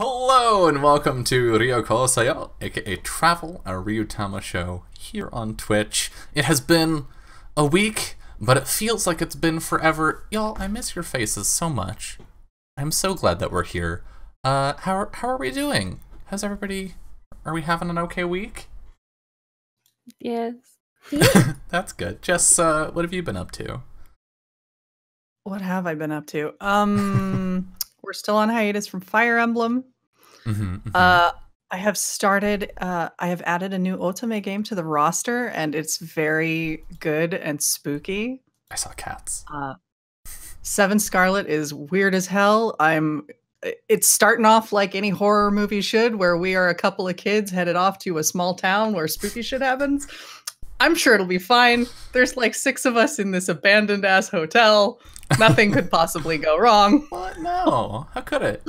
Hello and welcome to Ryuutama Seyo, aka Travel, our Ryuutama show here on Twitch. It has been a week, but it feels like it's been forever. Y'all, I miss your faces so much. I'm so glad that we're here. How are we doing? How's everybody? Are we having an okay week? Yes. That's good. Jess, what have you been up to? What have I been up to? We're still on hiatus from Fire Emblem. I have started, I have added a new Otome game to the roster, and it's very good and spooky. I saw cats. Seven Scarlet is weird as hell. It's starting off like any horror movie should, where we are a couple of kids headed off to a small town where spooky shit happens. I'm sure it'll be fine. There's like 6 of us in this abandoned-ass hotel. Nothing could possibly go wrong. What? No. How could it?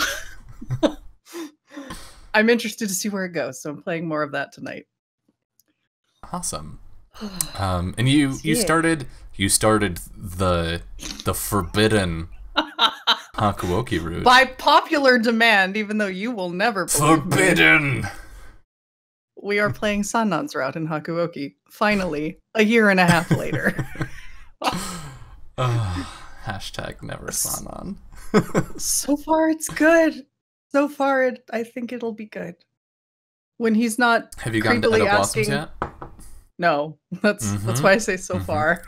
I'm interested to see where it goes, so I'm playing more of that tonight. Awesome. And you started the forbidden Hakuoki route. By popular demand, even though you will never believe Forbidden! Me, we are playing Sannan's route in Hakuoki. Finally, a year and a half later. Hashtag never Sannan. So far, it's good. So far, I think it'll be good. When he's not Have you gotten to Edo Blossoms yet? No. That's why I say so far.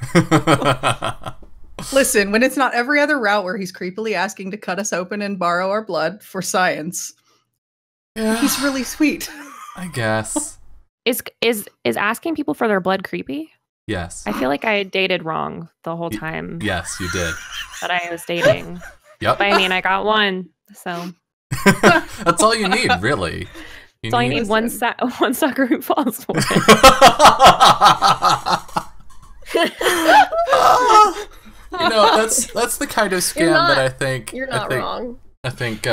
Listen, when it's not every other route where he's creepily asking to cut us open and borrow our blood for science, yeah, he's really sweet. I guess. Is asking people for their blood creepy? Yes. I feel like I dated wrong the whole time. Yes, you did. That I was dating. Yep. But I mean, I got one, so. That's all you need, really. That's all you need, one sucker who falls for it. You know, that's the kind of scam that I think you're not wrong. I think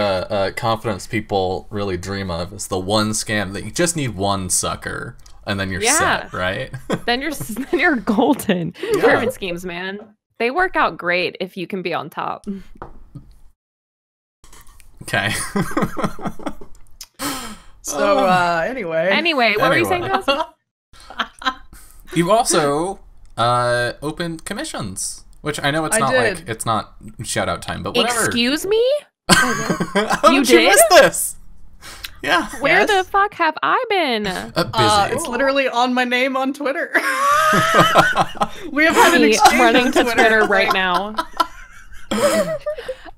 confidence people really dream of is the one scam that you just need one sucker and then you're set, right? then you're golden. Yeah. Pyramid schemes, man. They work out great if you can be on top. Okay. So Anyway, what were you saying, Nelson? You also opened commissions, which I know it's not shout out time, but whatever. Excuse me? How you did you miss this? Yeah. Where the fuck have I been? Busy. It's literally on my name on Twitter. We have had an exchange running on to Twitter right now.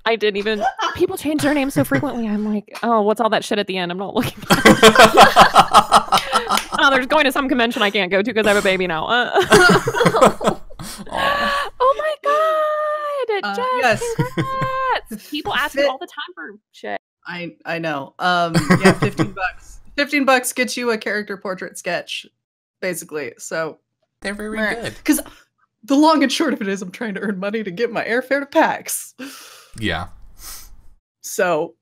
I didn't even. People change their names so frequently. I'm like, oh, what's all that shit at the end? I'm not looking. Oh, there's going to some convention I can't go to because I have a baby now. Oh my god! Jess, congrats! People ask me all the time for shit. I know. Yeah, $15. $15 gets you a character portrait sketch, basically. So they're very good. Because the long and short of it is, I'm trying to earn money to get my airfare to PAX. Yeah. So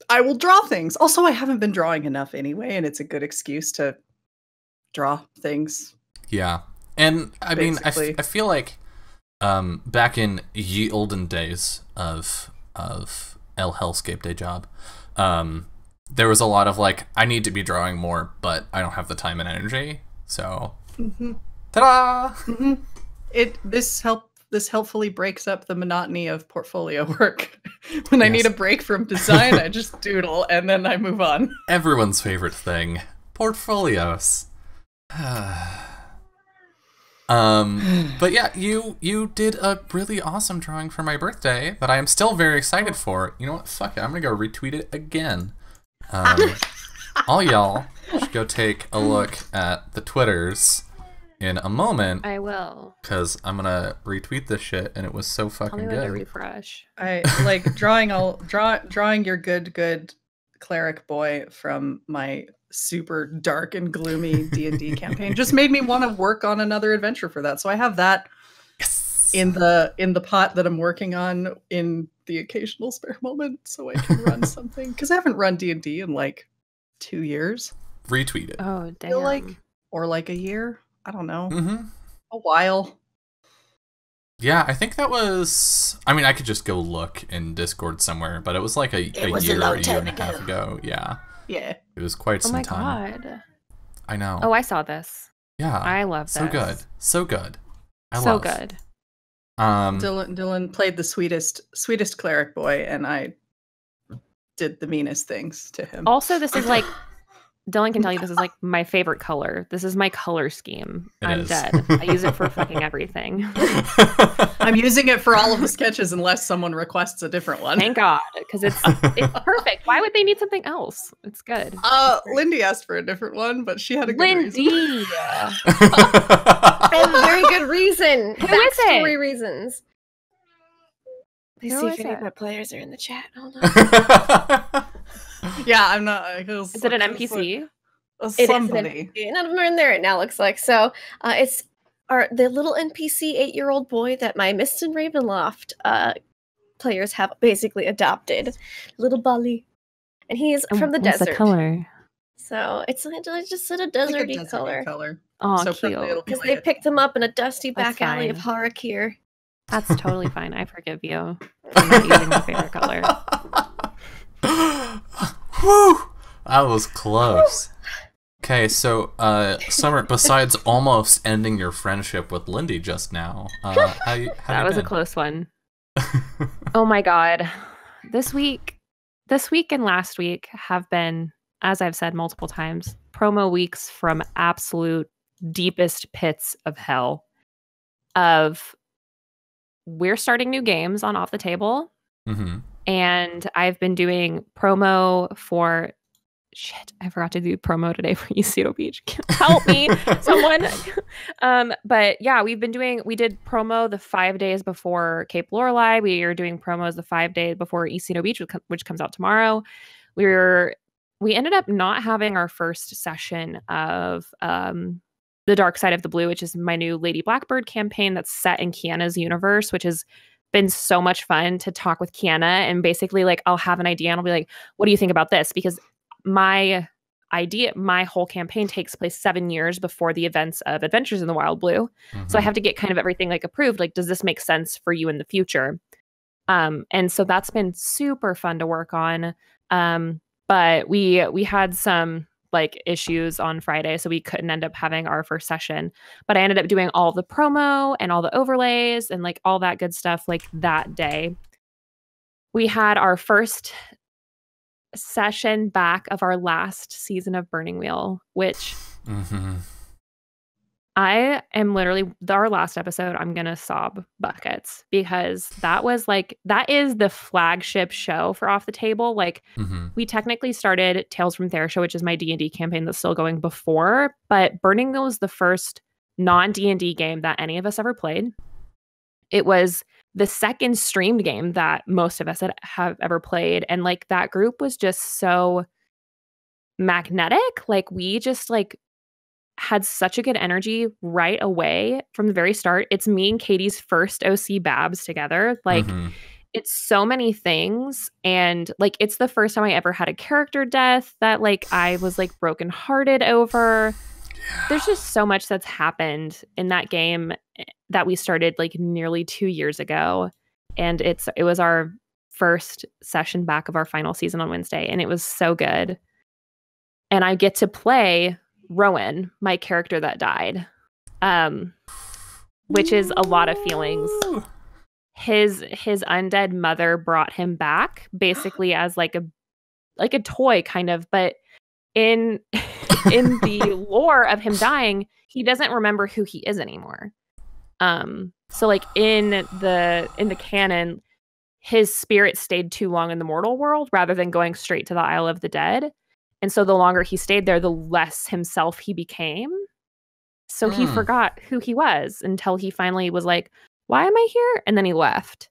I will draw things. Also, I haven't been drawing enough anyway, and it's a good excuse to draw things. Yeah. And I mean, I feel like back in ye olden days of El Hellscape Day Job, there was a lot of like, I need to be drawing more, but I don't have the time and energy. So, ta-da! This helpfully breaks up the monotony of portfolio work. When I need a break from design, I just doodle and then I move on. Everyone's favorite thing, portfolios. But yeah, you did a really awesome drawing for my birthday that I am still very excited for. You know what? Fuck it, I'm gonna go retweet it again. All y'all should go take a look at the Twitters in a moment. I will. Because I'm gonna retweet this shit, and it was so fucking good. Refresh. I like drawing your good cleric boy from my super dark and gloomy D&D campaign. Just made me want to work on another adventure for that. So I have that in the pot that I'm working on in the occasional spare moment, so I can run something. Because I haven't run D&D in like 2 years. Retweet it. Oh damn. Or like a year. I don't know. A while. Yeah, I think that was... I mean, I could just go look in Discord somewhere, but it was like a year and a half ago. Yeah. Yeah. It was quite some time. Oh my god. I know. Oh, I saw this. Yeah. I love this. So good. So good. So good. Dylan played the sweetest cleric boy, and I did the meanest things to him. Also, this is like... Dylan can tell you this is like my favorite color. This is my color scheme. I'm dead. I use it for fucking everything. I'm using it for all of the sketches unless someone requests a different one. Thank God, because it's perfect. Why would they need something else? It's good. Lindy asked for a different one, but she had a good reason. Lindy! I have a very good reason. Who is it? Backstory reasons. Let's Who see is if any it? of my players are in the chat. Hold on. Yeah, I'm not. Is it an NPC? Somebody. None of them are in there right now, looks like. So it's the little NPC 8-year-old boy that my Mist and Ravenloft players have basically adopted. Little Bali. And he's from the desert. What's the color? So it's just a deserty color. Oh, So cute. Because they picked him up in a dusty back alley of Harakir. That's totally fine. I forgive you for not using my favorite color. Whew! That was close. Okay, so Summer, besides almost ending your friendship with Lindy just now, that was a close one. Oh my god. This week and last week have been, as I've said multiple times, promo weeks from absolute deepest pits of hell. We're starting new games on Off the Table. Mm-hmm. And I've been doing promo for... Shit, I forgot to do promo today for Isidro Beach. Help me, someone. But yeah, we did promo the 5 days before Cape Lorelei. We are doing promos the 5 days before Isidro Beach, which comes out tomorrow. We ended up not having our first session of The Dark Side of the Blue, which is my new Lady Blackbird campaign that's set in Kiana's universe, which has been so much fun to talk with Kiana. And basically, like, I'll have an idea and I'll be like, what do you think about this? Because my whole campaign takes place 7 years before the events of Adventures in the Wild Blue. Mm-hmm. So I have to get kind of everything like approved. Like, does this make sense for you in the future? And so that's been super fun to work on. But we had some like issues on Friday, so we couldn't end up having our first session. But I ended up doing all the promo and all the overlays and like all that good stuff like that day. We had our first session back of our last season of Burning Wheel, which I am literally, our last episode, I'm gonna sob buckets because that is the flagship show for Off the Table. Like, we technically started Tales from Therisha, which is my D&D campaign that's still going before, but Burning Wheel was the first non-D&D game that any of us ever played. It was the second streamed game that most of us have ever played, and like that group was just so magnetic. Like, we just like had such a good energy right away from the very start. It's me and Katie's first OC Babs together. Like, it's so many things. And like, it's the first time I ever had a character death that like I was like brokenhearted over. Yeah. There's just so much that's happened in that game that we started like nearly 2 years ago. And it was our first session back of our final season on Wednesday. And it was so good. And I get to play Rowan, my character that died, which is a lot of feelings. His undead mother brought him back basically as like a toy kind of, but in the lore of him dying, he doesn't remember who he is anymore. So like in the canon, his spirit stayed too long in the mortal world rather than going straight to the Isle of the Dead. And so the longer he stayed there, the less himself he became. So he forgot who he was until he finally was like, why am I here? And then he left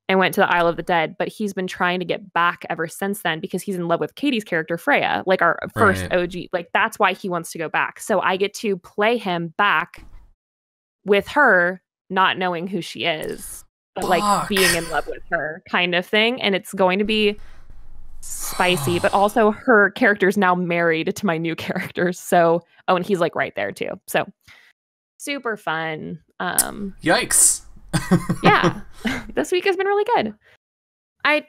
and went to the Isle of the Dead. But he's been trying to get back ever since then because he's in love with Katie's character, Freya, like our first OG. Like, that's why he wants to go back. So I get to play him back with her, not knowing who she is, but like being in love with her kind of thing. And it's going to be spicy, but also her character's now married to my new characters. So, and he's like right there too. So super fun. Yikes. Yeah, this week has been really good. I've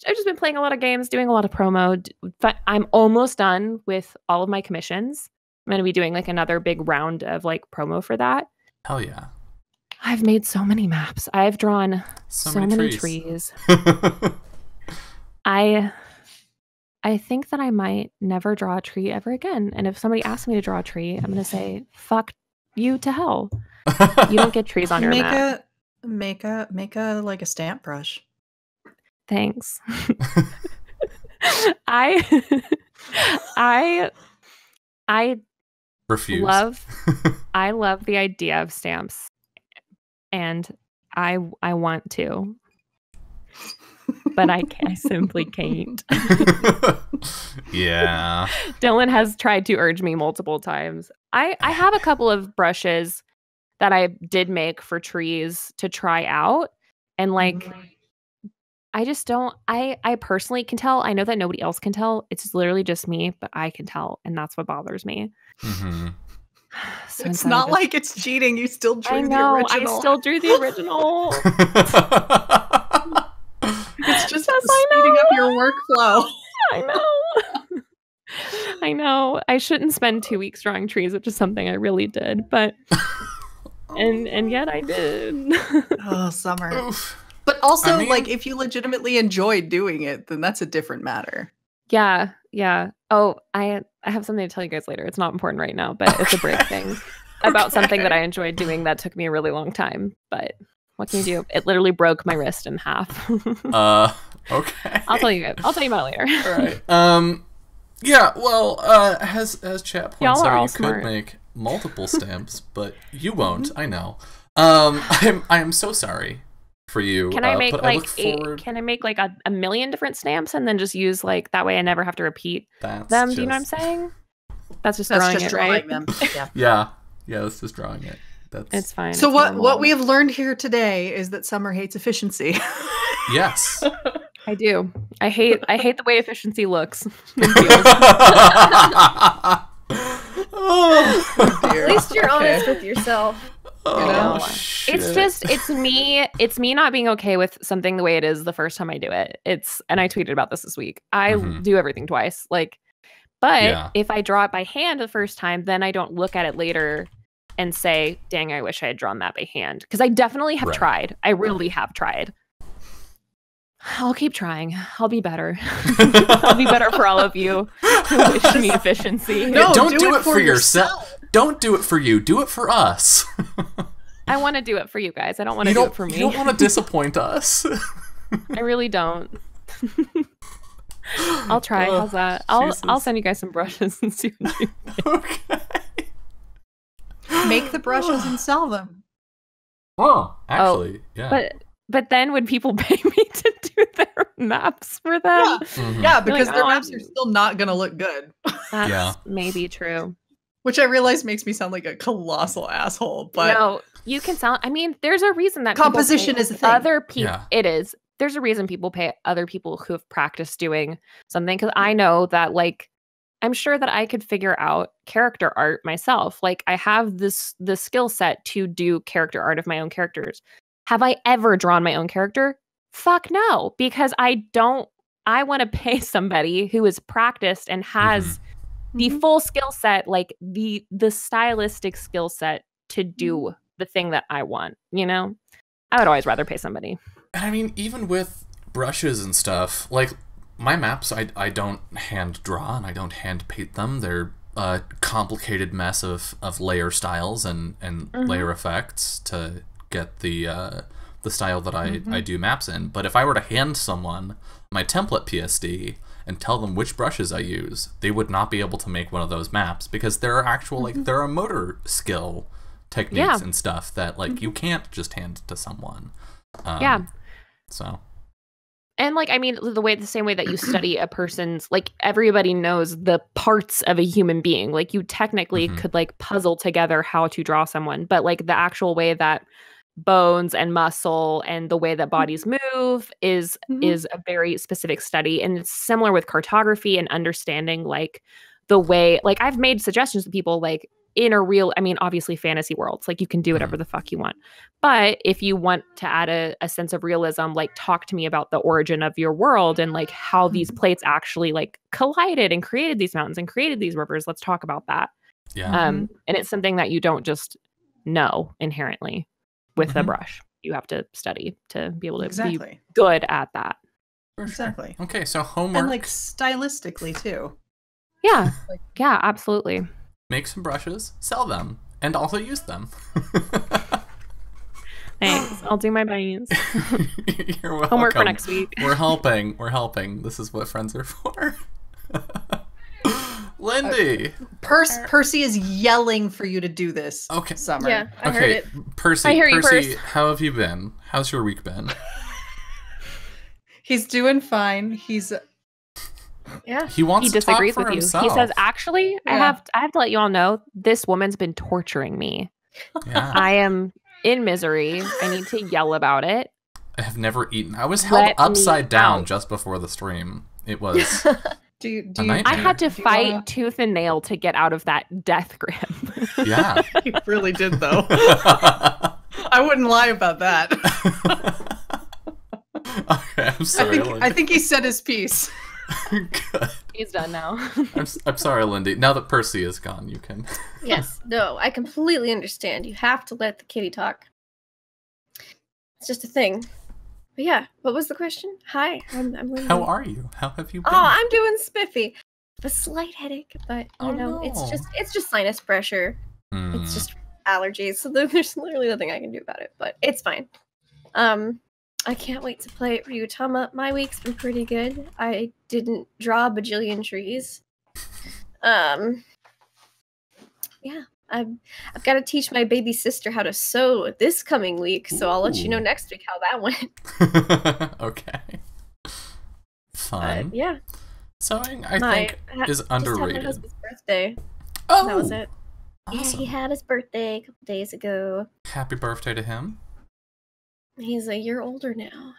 just been playing a lot of games, doing a lot of promo. But I'm almost done with all of my commissions. I'm going to be doing like another big round of like promo for that. Hell yeah. I've made so many maps. I've drawn so many trees. I think that I might never draw a tree ever again. And if somebody asks me to draw a tree, I'm going to say, fuck you to hell. You don't get trees on your map. Make a like a stamp brush. Thanks. I refuse. I love the idea of stamps, and I want to, but I simply can't. Yeah. Dylan has tried to urge me multiple times. I have a couple of brushes that I did make for trees to try out, and like I just don't. I personally can tell. I know that nobody else can tell. It's literally just me, but I can tell, and that's what bothers me. Mm-hmm. So it's not like it's cheating. You still drew the original. I still drew the original. It's just speeding up your workflow. I know. I know. I shouldn't spend 2 weeks drawing trees, which is something I really did, but and yet I did. Oh, summer. Oof. But also, like, if you legitimately enjoy doing it, then that's a different matter. Yeah. Oh, I have something to tell you guys later. It's not important right now, but it's a break thing about something that I enjoyed doing that took me a really long time. But what can you do? It literally broke my wrist in half. Okay. I'll tell you about it later. All right. Yeah. Well, as chat points out, you could make multiple stamps, but you won't. I know. I am so sorry for you. Can I make Can I make like a million different stamps and then just use like that way I never have to repeat them? Do you know what I'm saying? That's just drawing right? them. Yeah. That's just drawing it. It's fine. So what we have learned here today is that Summer hates efficiency. Yes. I do. I hate the way efficiency looks. Oh, dear. At least you're honest with yourself. It's me not being okay with something the way it is the first time I do it. And I tweeted about this week. I do everything twice. But if I draw it by hand the first time, then I don't look at it later and say, dang, I wish I had drawn that by hand. Because I definitely have tried. I really have tried. I'll keep trying. I'll be better. I'll be better for all of you who wish me efficiency. No, don't do it for yourself. Don't do it for you. Do it for us. I want to do it for you guys. I don't want to do it for me. You don't want to disappoint us. I really don't. I'll try. How's that? I'll send you guys some brushes and see what you think. Okay. Make the brushes and sell them. Oh, actually, yeah. But then would people pay me to do their maps for them? Yeah, because their maps are still not going to look good. That's maybe true. Which I realize makes me sound like a colossal asshole, but no, you can sound. I mean, there's a reason that composition is a thing. Other people, it is. There's a reason people pay other people who have practiced doing something, because I know that, I'm sure that I could figure out character art myself. I have the skill set to do character art of my own characters. Have I ever drawn my own character? Fuck no, because I don't. I want to pay somebody who is practiced and has the full skill set, the stylistic skill set to do the thing that I want. You know, I would always rather pay somebody. I mean, even with brushes and stuff, my maps, I don't hand draw and I don't hand paint them. They're a complicated mess of layer styles and layer effects to get the style that I do maps in. But if I were to hand someone my template PSD and tell them which brushes I use, they would not be able to make one of those maps, because there are actual there are motor skill techniques and stuff that you can't just hand to someone. So. And I mean, the same way that you study a person's, everybody knows the parts of a human being. You technically could puzzle together how to draw someone, but the actual way that bones and muscle and the way that bodies move is a very specific study. And it's similar with cartography and understanding the way, I've made suggestions to people in a real, I mean, obviously fantasy worlds, like you can do whatever the fuck you want. But if you want to add a sense of realism, like talk to me about the origin of your world and like how these plates actually like collided and created these mountains and created these rivers. Let's talk about that. Yeah. And it's something that you don't just know inherently with a brush. You have to study to be able to be good at that. Exactly. Okay, so homework. And like stylistically too. Yeah. Yeah, absolutely. Make some brushes, sell them, and also use them. Thanks. I'll do my best. You're welcome. Homework for next week. We're helping. We're helping. This is what friends are for. Lindy. Percy is yelling for you to do this. Okay. Summer. Yeah, I heard it. Percy. I hear you, Percy, Perce. how have you been? How's your week been? He's doing fine. He's Yeah. He wants He to talk disagrees for with you. himself. He says, actually, I Yeah. have to let you all know this woman's been torturing me. Yeah. I am in misery. I need to yell about it. I have never eaten. I was held Let me upside down out. just before the stream. It was do you I had to do you fight wanna- tooth and nail to get out of that death grip. yeah. He really did though. I wouldn't lie about that. Okay, I'm sorry. I think he said his piece. Good. He's done now. I'm sorry, Lindy. Now that Percy is gone, you can. Yes. No, I completely understand. You have to let the kitty talk. It's just a thing. But yeah, what was the question? Hi, I'm Lindsay. How are you? How have you been? Oh, I'm doing spiffy. A slight headache, but you Oh, know, no. it's just sinus pressure. Hmm. It's just allergies. So there's literally nothing I can do about it, but it's fine. I can't wait to play Ryuutama. My week's been pretty good. I didn't draw a bajillion trees. Yeah, I've got to teach my baby sister how to sew this coming week, so I'll let you know Ooh. next week how that went. Okay. Fun. But yeah, Sewing, I think, is just had my underrated. husband's birthday. Oh, That was it. Awesome. Yeah, he had his birthday a couple days ago. Happy birthday to him. He's a year older now.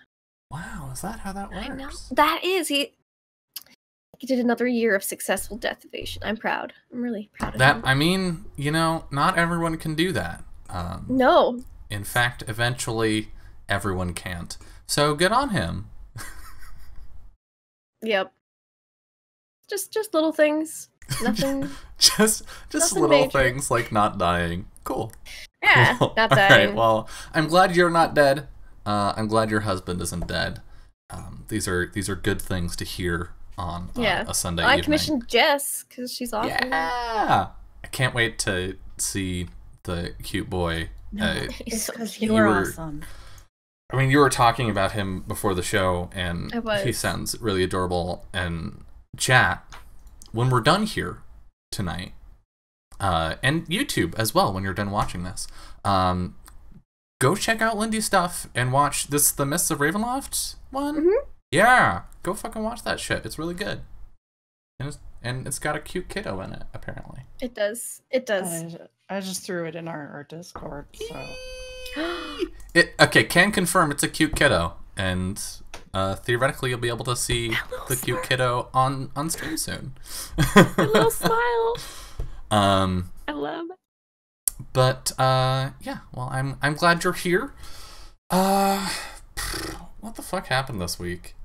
Wow, is that how that works? I know. That is he did another year of successful death evasion. I'm proud. I'm really proud of That him. I mean, you know, not everyone can do that. No. In fact, eventually, everyone can't. So good on him. Yep. Just little things. Nothing. just Nothing little major. things like not dying. Cool. Yeah, Cool. not All dying. right, well, I'm glad you're not dead. I'm glad your husband isn't dead. These are good things to hear on Yeah. a Sunday I evening. commissioned Jess because she's awesome. Yeah. I can't wait to see the cute boy. He's so Because cute. you were were- awesome. I mean, you were talking about him before the show, and I was. he sounds really adorable. And chat, when we're done here tonight, and YouTube as well, when you're done watching this, go check out Lindy's stuff and watch the Mists of Ravenloft one. Mhm. Yeah, go fucking watch that shit. It's really good, and it's got a cute kiddo in it, apparently. It does. It does. I just threw it in our Discord, so Okay, can confirm it's a cute kiddo, and theoretically you'll be able to see the cute kiddo on stream soon. A little smile. Um, I love it. but yeah, well, I'm glad you're here. What the fuck happened this week?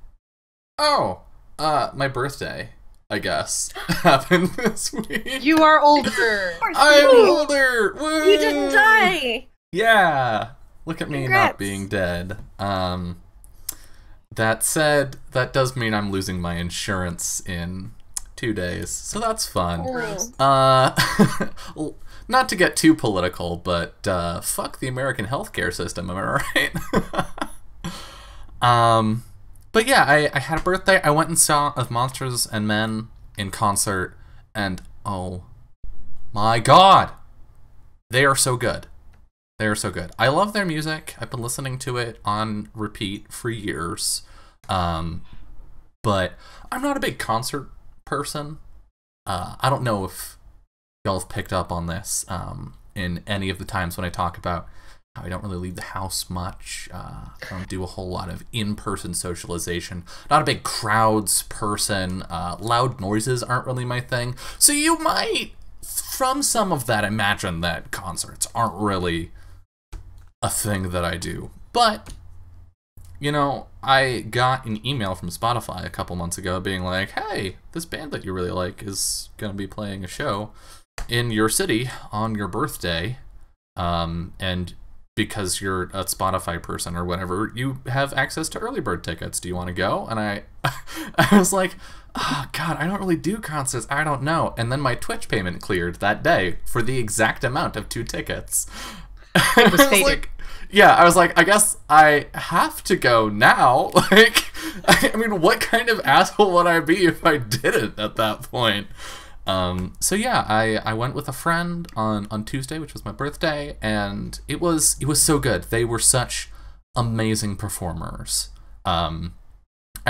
Oh, my birthday, I guess, happened this week. you are older. I'm Woo! older. Woo! You didn't die. Yeah. Look at me not Congrats. being dead. That said, that does mean I'm losing my insurance in 2 days, so that's fun. Oh. Not to get too political, but fuck the American healthcare system, am I right? But yeah, I had a birthday. I went and saw Of Monsters and Men in concert, and oh my god, they are so good. They are so good. I love their music. I've been listening to it on repeat for years. But I'm not a big concert person. I don't know if y'all have picked up on this in any of the times when I talk about how I don't really leave the house much. I don't do a whole lot of in-person socialization. Not a big crowds person. Loud noises aren't really my thing. So you might from some of that, imagine that concerts aren't really a thing that I do. But, you know, I got an email from Spotify a couple months ago being like, hey, this band that you really like is going to be playing a show in your city on your birthday. And because you're a Spotify person or whatever, you have access to early bird tickets. Do you want to go? And I was like, oh, God, I don't really do concerts. I don't know. And then my Twitch payment cleared that day for the exact amount of 2 tickets. It was fated. Yeah, I was like, I guess I have to go now. Like, I mean, what kind of asshole would I be if I didn't at that point? So yeah, I went with a friend on Tuesday, which was my birthday, and it was so good. They were such amazing performers. I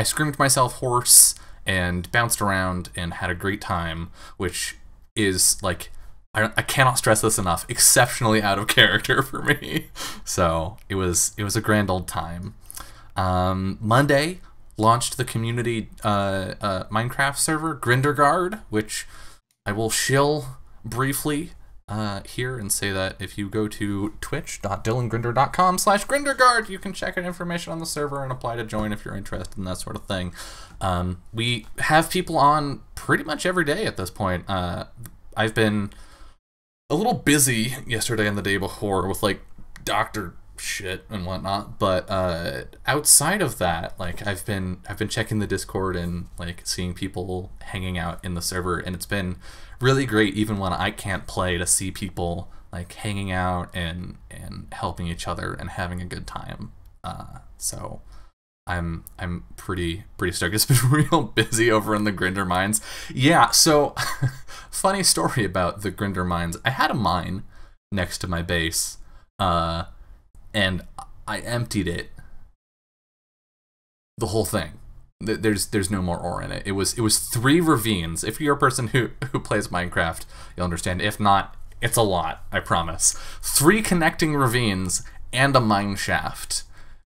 screamed myself hoarse and bounced around and had a great time, which is like, I cannot stress this enough, exceptionally out of character for me. So it was a grand old time. Monday launched the community Minecraft server Grinderguard, which I will shill briefly here and say that if you go to twitch.dylangrinder.com/Grinderguard, you can check out information on the server and apply to join if you're interested in that sort of thing. We have people on pretty much every day at this point. I've been a little busy yesterday and the day before with like doctor shit and whatnot, but outside of that, like I've been checking the Discord and like seeing people hanging out in the server, and it's been really great even when I can't play to see people like hanging out and helping each other and having a good time. So I'm pretty stoked. It's been real busy over in the Grinder mines. Yeah, so funny story about the Grinder mines. I had a mine next to my base, and I emptied it. The whole thing. There's no more ore in it. It was 3 ravines. If you're a person who plays Minecraft, you'll understand. If not, it's a lot, I promise. 3 connecting ravines and a mine shaft.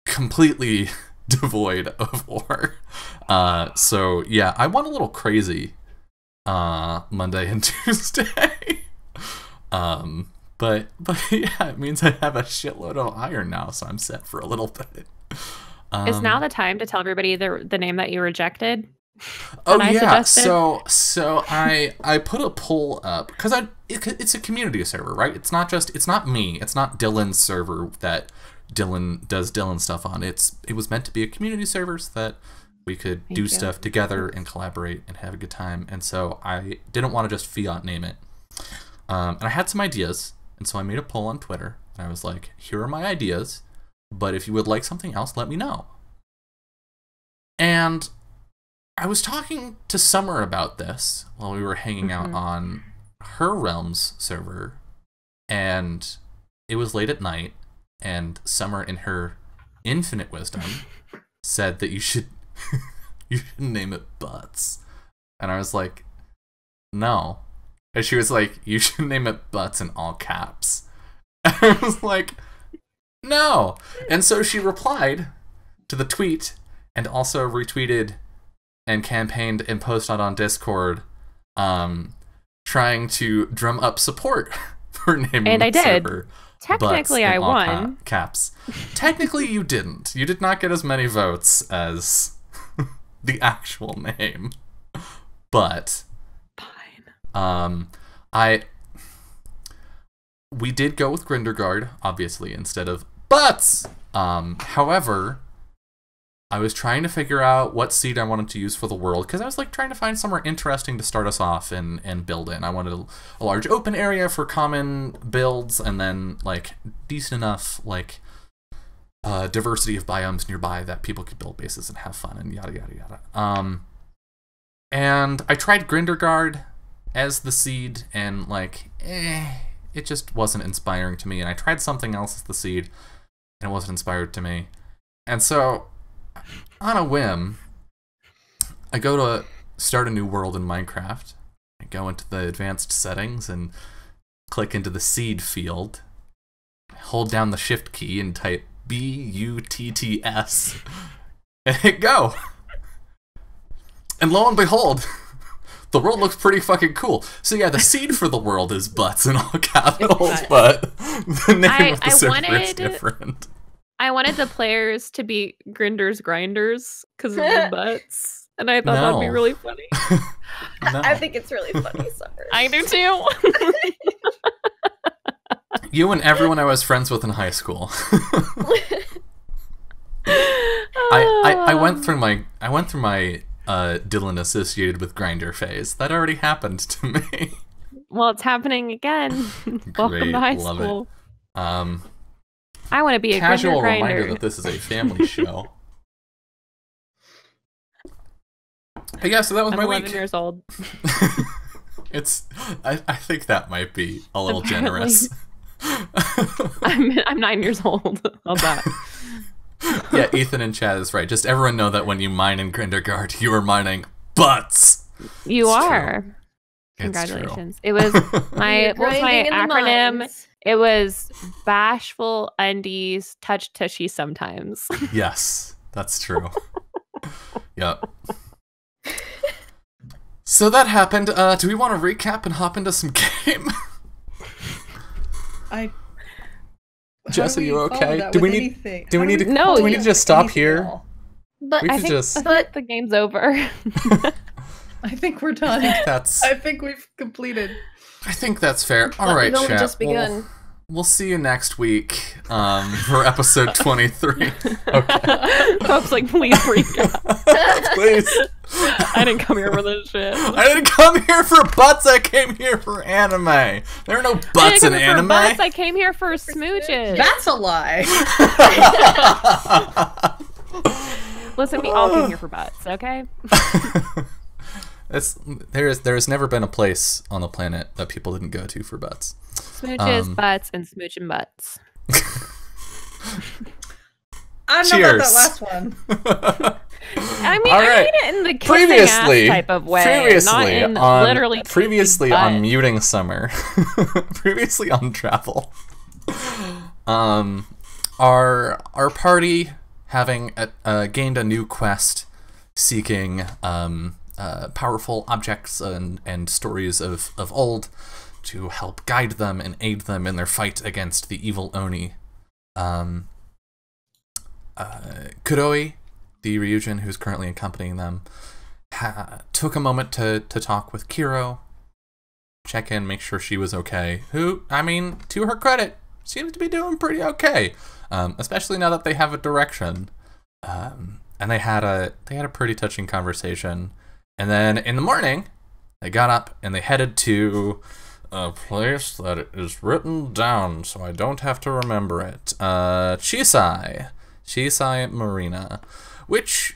Completely devoid of ore. So yeah, I went a little crazy Monday and Tuesday. But yeah, it means I have a shitload of iron now, so I'm set for a little bit. Is now the time to tell everybody the name that you rejected? Oh yeah, so I put a poll up because it's a community server, right? It's not me. It's not Dylan's server that Dylan does Dylan stuff on. It was meant to be a community server so that we could do stuff together and collaborate and have a good time. And so I didn't want to just fiat name it. And I had some ideas, and so I made a poll on Twitter, and I was like, here are my ideas, but if you would like something else, let me know. And I was talking to Summer about this while we were hanging out on her Realms server, and it was late at night, and Summer, in her infinite wisdom, said that you should name it Butts. And I was like, no. And she was like, you should name it Butts in all caps. And I was like, no. And so she replied to the tweet and also retweeted and campaigned and posted on Discord, trying to drum up support for naming the server. Technically, I won. Caps. Technically, you didn't. You did not get as many votes as the actual name. But fine. We did go with Grinderguard, obviously, instead of Butts. However, I was trying to figure out what seed I wanted to use for the world, because I was like trying to find somewhere interesting to start us off and build in. I wanted a large open area for common builds, and then like decent enough like diversity of biomes nearby that people could build bases and have fun and yada yada yada. And I tried Grinderguard as the seed, and like it just wasn't inspiring to me. And I tried something else as the seed, and it wasn't inspired to me. And so, on a whim, I go to start a new world in Minecraft. I go into the advanced settings and click into the seed field. I hold down the shift key and type BUTTS and hit go. And lo and behold, the world looks pretty fucking cool. So yeah, the seed for the world is butts in all capitals, but the name of the server is different. I wanted the players to be Grinders Grinders because of the butts, and I thought that'd be really funny. No. I think it's really funny, Summer. I do too. You and everyone I was friends with in high school. I went through my Dylan associated with Grindr phase. That already happened to me. Well, it's happening again. Welcome to high school. I want to be a casual Grindr reminder grinder. that this is a family show. But yeah, so that was I'm my 11 week. years old. I think that might be a little generous. I'm 9 years old. How's that? Yeah, Ethan and Chad is right. Just everyone know that when you mine in Grindelgard, you are mining butts. You It's are. true. Congratulations. It was my You're what was my grinding in the acronym? mines. It was Bashful Undies Touch Tushy Sometimes. Yes, that's true. Yep. So that happened. Do we want to recap and hop into some game? Jess, are you okay? Do we need to just stop here? But We I could think, just- but The game's over. I think we're done. That's. I think we've completed. I think that's fair. All but right, we've only chat. just begun. We'll see you next week for episode 23. Okay. Pope's like, please recap. Please. I didn't come here for this shit. I didn't come here for butts. I came here for anime. There are no butts in anime. I came here for smooches. That's a lie. Listen, we all came here for butts, okay? There has never been a place on the planet that people didn't go to for butts. Smooches, butts, and smooching butts. I don't know about that last one. I mean, All I right. mean it in the kissing ass type of way, not in literally previously butt. on muting summer, previously on travel. Our party having gained a new quest, seeking powerful objects and stories of old to help guide them and aid them in their fight against the evil Oni. Kuroi, the Ryujin who's currently accompanying them, took a moment to talk with Kiro, check in, make sure she was okay. Who, I mean, to her credit, seems to be doing pretty okay, especially now that they have a direction. And they had a pretty touching conversation. And then in the morning, they got up and they headed to a place that is written down so I don't have to remember it. Chisai Marina, which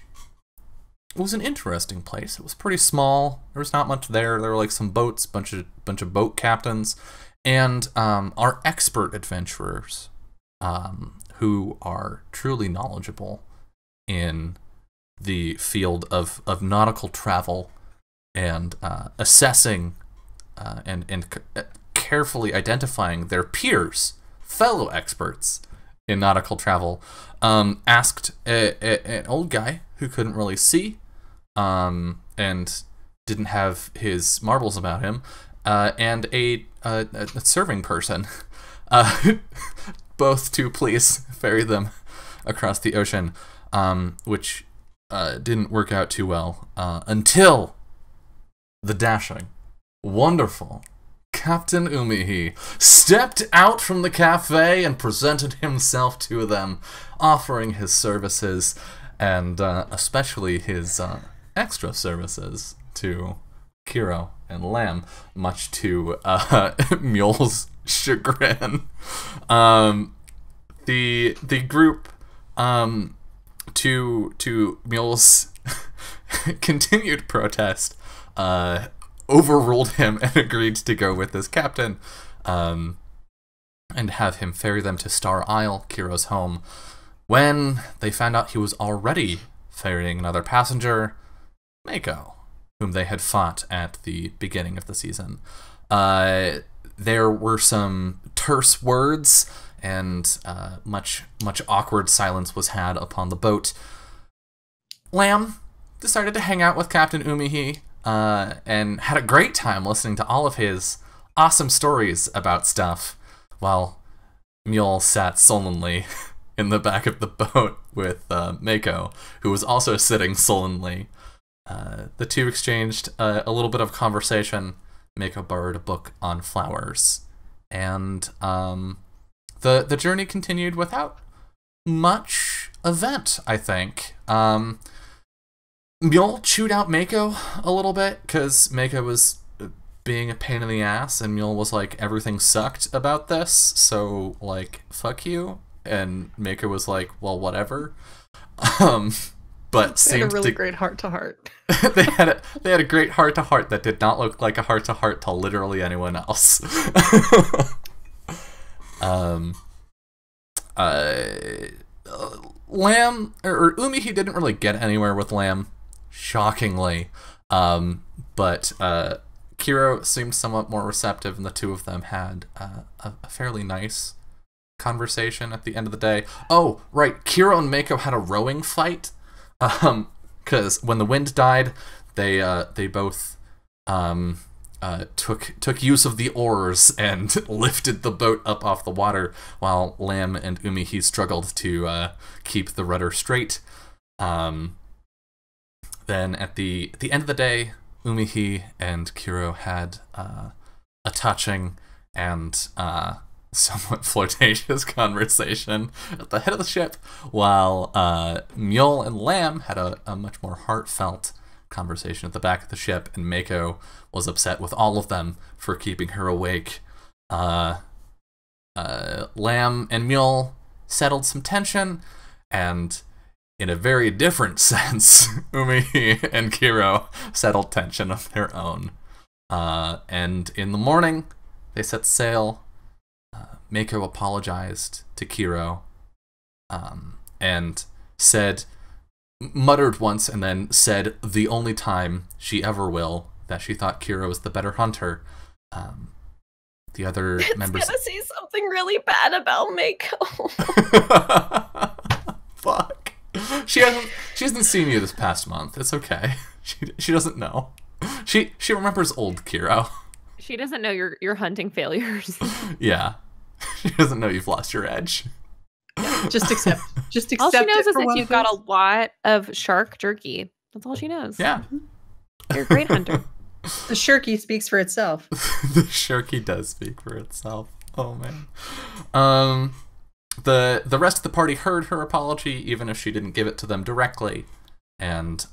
was an interesting place. It was pretty small. There was not much there. There were like some boats, bunch of boat captains, and our expert adventurers, who are truly knowledgeable in the field of nautical travel and assessing and carefully identifying their peers, fellow experts in nautical travel, asked an old guy who couldn't really see and didn't have his marbles about him, and a serving person, both to please ferry them across the ocean, which didn't work out too well until the dashing, wonderful Captain Umihi stepped out from the cafe and presented himself to them, offering his services and especially his extra services to Kiro and Lamb, much to Mule's chagrin. The group, to Mule's continued protest, overruled him and agreed to go with this captain, and have him ferry them to Star Isle, Kiro's home. When they found out he was already ferrying another passenger, Mako, whom they had fought at the beginning of the season. There were some terse words, and much awkward silence was had upon the boat. Lamb decided to hang out with Captain Umihi and had a great time listening to all of his awesome stories about stuff, while Mule sat sullenly in the back of the boat with Mako, who was also sitting sullenly. The two exchanged a little bit of conversation. Mako borrowed a book on flowers, and the journey continued without much event, I think. Mule chewed out Mako a little bit, because Mako was being a pain in the ass, and Mule was like, everything sucked about this, so, like, fuck you. And Mako was like, well, whatever. But they had a really great heart-to-heart. they had a great heart-to-heart that did not look like a heart-to-heart to literally anyone else. Lamb, or Umihi didn't really get anywhere with Lamb, shockingly. But Kiro seemed somewhat more receptive, and the two of them had a fairly nice conversation at the end of the day. Oh, right, Kiro and Mako had a rowing fight. Because when the wind died, they both took use of the oars and lifted the boat up off the water, while Lamb and Umihi struggled to keep the rudder straight. Then at the end of the day, Umihi and Kiro had a touching and somewhat flirtatious conversation at the head of the ship, while Mule and Lamb had a much more heartfelt conversation at the back of the ship, and Mako was upset with all of them for keeping her awake. Lamb and Mule settled some tension, and in a very different sense, Umihi and Kiro settled tension of their own. And in the morning, they set sail. Mako apologized to Kiro, and muttered once and then said the only time she ever will that she thought Kiro was the better hunter. The other members... gonna say something really bad about Mako. Fuck. She hasn't seen you this past month. It's okay. She doesn't know. She remembers old Kiro. She doesn't know your hunting failures. Yeah. She doesn't know you've lost your edge. Just accept. All she knows it is for that what you've it got is. a lot of shark jerky. That's all she knows. Yeah. You're a great hunter. The shirky speaks for itself. The shirky does speak for itself. Oh man. The rest of the party heard her apology, even if she didn't give it to them directly. And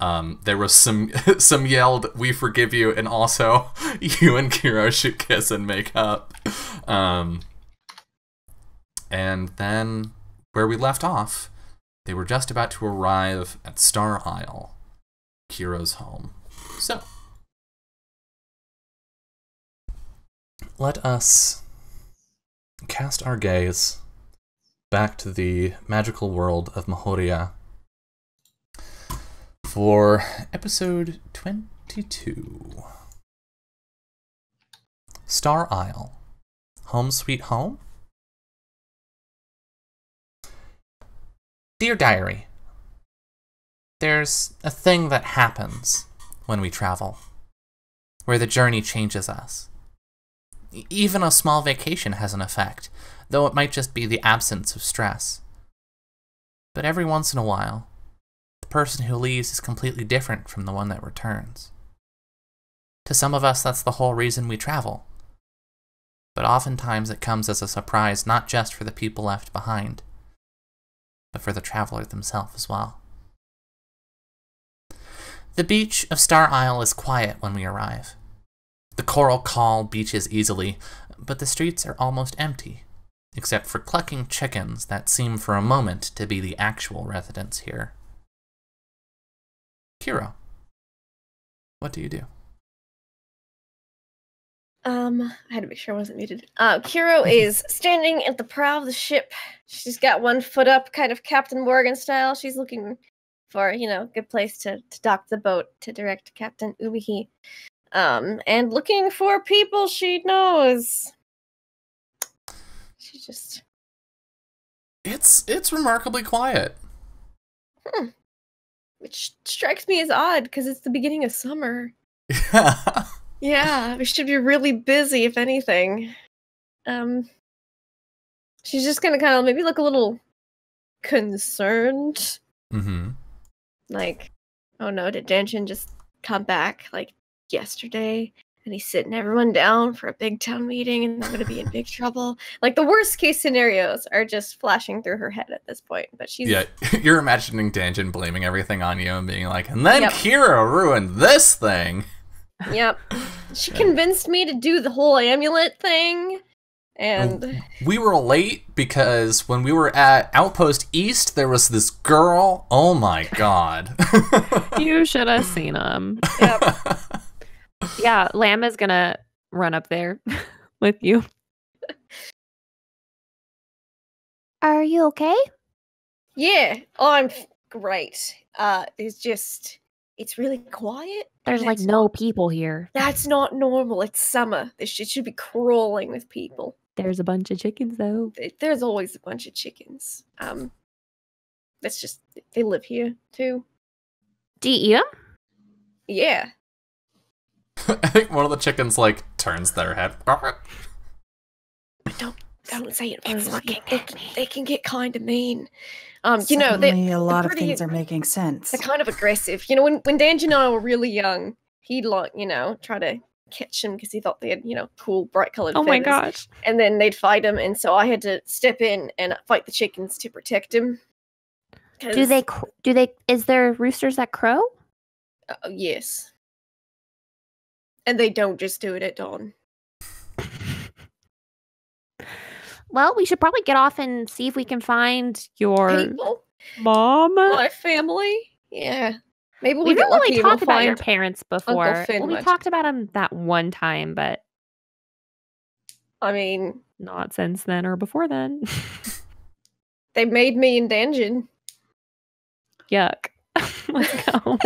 there was some yelled, "We forgive you," and also, "You and Kiro should kiss and make up." And then, where we left off, they were just about to arrive at Star Isle, Kiro's home. So, let us cast our gaze back to the magical world of Mahoria for episode 22. Star Isle. Home sweet home? Dear Diary, there's a thing that happens when we travel, where the journey changes us. Even a small vacation has an effect, though it might just be the absence of stress. But every once in a while, the person who leaves is completely different from the one that returns. To some of us, that's the whole reason we travel. But oftentimes it comes as a surprise not just for the people left behind, but for the traveler themselves as well. The beach of Star Isle is quiet when we arrive. The coral call beaches easily, but the streets are almost empty, except for clucking chickens that seem for a moment to be the actual residents here. Kiro, what do you do? I had to make sure I wasn't muted. Kiro is standing at the prow of the ship. She's got one foot up, kind of Captain Morgan style. She's looking for, a good place to dock the boat to direct Captain Umihi. And looking for people she knows. She just... It's remarkably quiet. Which strikes me as odd, because it's the beginning of summer. Yeah. Yeah, we should be really busy, if anything. She's just gonna kind of maybe look a little concerned. Mm-hmm. Like, oh no, did Danchin just come back like yesterday? And he's sitting everyone down for a big town meeting and they're gonna be in big trouble. Like, the worst case scenarios are just flashing through her head at this point. But she's Yeah, you're imagining Danjin blaming everything on you and being like, and then Yep. Kira ruined this thing. Yep. She convinced me to do the whole amulet thing. And We were late because when we were at Outpost East, there was this girl. Oh my god. You should have seen him. yep. Yeah, Lamb is gonna run up there with you. Are you okay? Yeah, I'm great. It's really quiet. There's like no people here. That's not normal. It's summer. This shit should be crawling with people. There's a bunch of chickens though. There's always a bunch of chickens. That's just, they live here too. Do you eat them? Yeah. I think one of the chickens, like, turns their head. Don't say it. It's looking at me. They can get kind of mean. You know, Suddenly a lot of pretty- things are making sense. they're kind of aggressive. You know, when Danji and I were really young, he'd like, try to catch them because he thought they had, cool, bright colored Oh my feathers. gosh. And then they'd fight him, and so I had to step in and fight the chickens to protect him. Do they? Is there roosters that crow? Yes. And they don't just do it at dawn. Well, we should probably get off and see if we can find your People, mom. my family, yeah. Maybe We we'll get didn't lucky really and we'll talk about your find. parents before. Finn Well, we much. talked about them that one time, but I mean, not since then or before then. they made me in Danjin. Yuck. Let's go.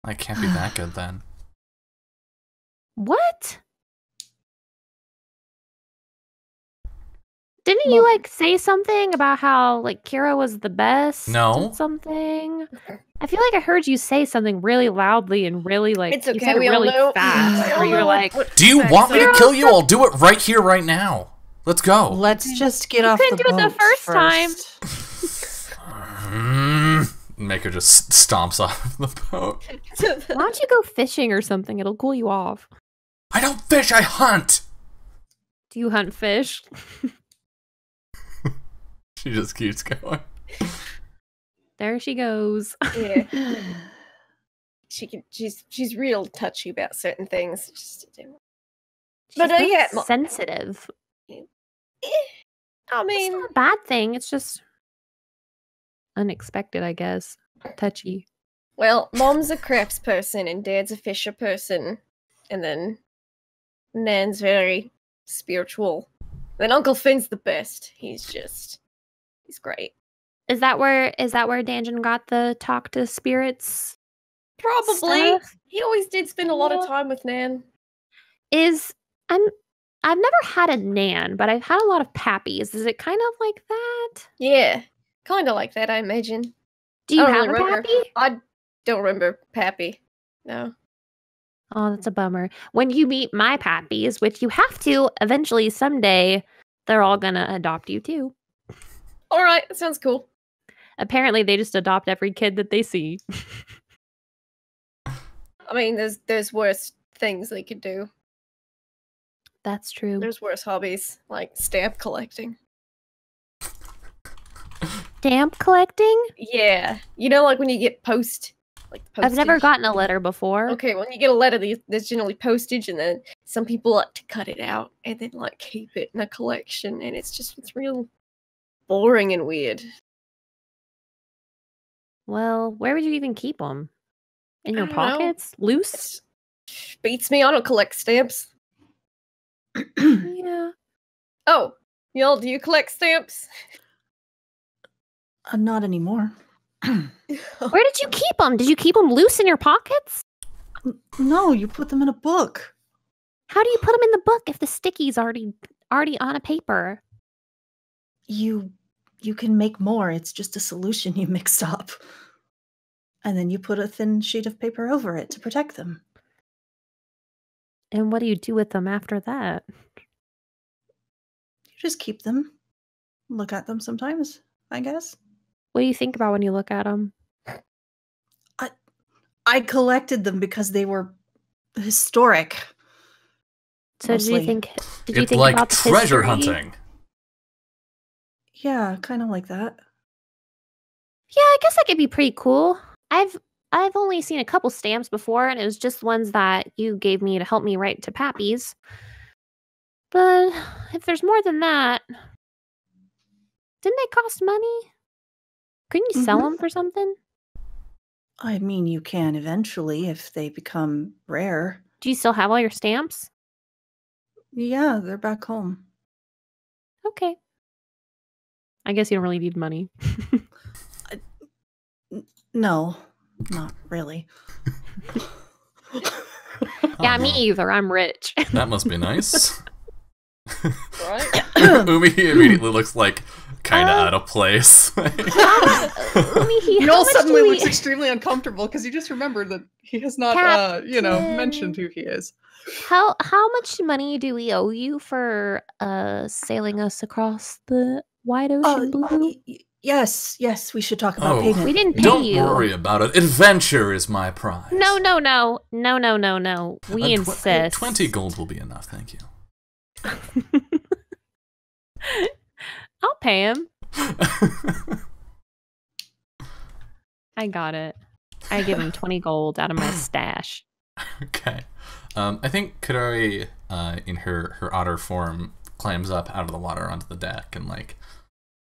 I can't be that good then. What? Didn't you like say something about how like Kira was the best? No. or something. I feel like I heard you say something really loudly and really like It's you okay, said it we all really know. fast. We all Where you're know like, what Do you sex want me to is. kill you? I'll do it right here, right now. Let's go. Let's just get off couldn't the do it the boat first time. Maker just stomps off the boat. why don't you go fishing or something? It'll cool you off. I don't fish, I hunt! Do you hunt fish? She just keeps going. There she goes. Yeah. She's real touchy about certain things. But, She's very yeah, sensitive. I It's mean, not a bad thing. It's just unexpected, I guess. Touchy. well, Mom's a crafts person and Dad's a fisher person, and then Nan's very spiritual. Then Uncle Finn's the best. He's great. Is that where Danjin got the talk to spirits? Probably. Stuff? He always did spend a lot of Yeah. time with Nan. I've never had a nan, but I've had a lot of pappies. Is it kind of like that? Yeah, kind of like that, I imagine. Do you I don't have really a remember. pappy? I don't remember Pappy. No. Oh, that's a bummer. When you meet my pappies, which you have to eventually someday, they're all gonna adopt you too. All right, that sounds cool. Apparently, they just adopt every kid that they see. I mean, there's worse things they could do. That's true. There's worse hobbies, like stamp collecting. Stamp collecting? Yeah. You know, like when you get I've never postage? gotten a letter before. Okay, when you get a letter, there's generally postage, and then some people like to cut it out and then like keep it in a collection, and it's real boring and weird. Well, where would you even keep them? In your I don't know. pockets? Loose? Beats me. I don't collect stamps. Yeah. Oh, y'all, do you collect stamps? Not anymore. Where did you keep them? Did you keep them loose in your pockets? No, you put them in a book. How do you put them in the book if the sticky's already on a paper? You can make more. It's just a solution you mixed up. And then you put a thin sheet of paper over it to protect them. And what do you do with them after that? You just keep them. Look at them sometimes, I guess. What do you think about when you look at them? I collected them because they were historic. So Mostly. did you It's think like about the treasure history? hunting. Yeah, kind of like that. Yeah, I guess that could be pretty cool. I've only seen a couple stamps before, and it was just ones that you gave me to help me write to Pappy's. But if there's more than that, didn't they cost money? Couldn't you sell them for something? I mean, you can eventually if they become rare. Do you still have all your stamps? Yeah, they're back home. Okay. I guess you don't really need money. No, not really. Yeah, Oh, me either. I'm rich. That must be nice. Right? Umi immediately looks like kind of out of place. Noel suddenly looks extremely uncomfortable because he just remembered that he has not, mentioned who he is. How much money do we owe you for sailing us across the wide ocean blue? Yes, we should talk about Oh, payment. We didn't pay don't you. worry about it. Adventure is my prize. No. We Uh, insist. 20 gold will be enough, thank you. I'll pay him. I got it. I give him 20 gold out of my stash. Okay. I think Kadari, in her otter form, climbs up out of the water onto the deck and, like,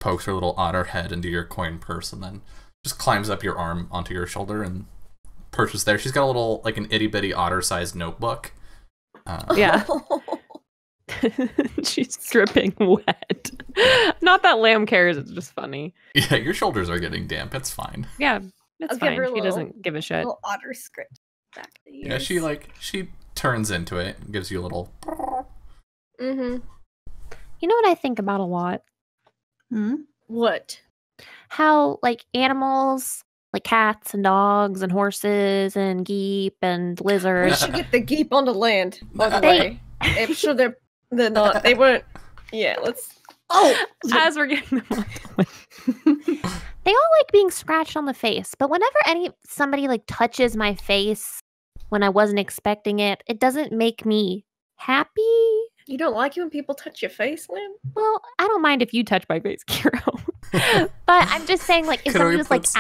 pokes her little otter head into your coin purse and then just climbs up your arm onto your shoulder and perches there. She's got a little, like, an itty-bitty otter-sized notebook. Yeah. She's dripping wet. Not that Lamb cares, it's just funny. Yeah, your shoulders are getting damp. It's fine. Yeah, it's I'll give fine. her a She little- doesn't give a shit. Little otter script back to the Yeah, she turns into it and gives you a little... Mm-hmm. You know what I think about a lot? Hmm? What? How, like, animals, like cats and dogs and horses and geep and We lizards. should get the geep on the land, by the They- way. I'm sure they're not. They weren't. Yeah, let's. Oh, As we're getting them on the way. They all like being scratched on the face, but whenever somebody like touches my face when I wasn't expecting it, it doesn't make me happy. You don't like it when people touch your face, Lynn? Well, I don't mind if you touch my face, Kiro. But I'm just saying, like, if Kiro somebody was like, puts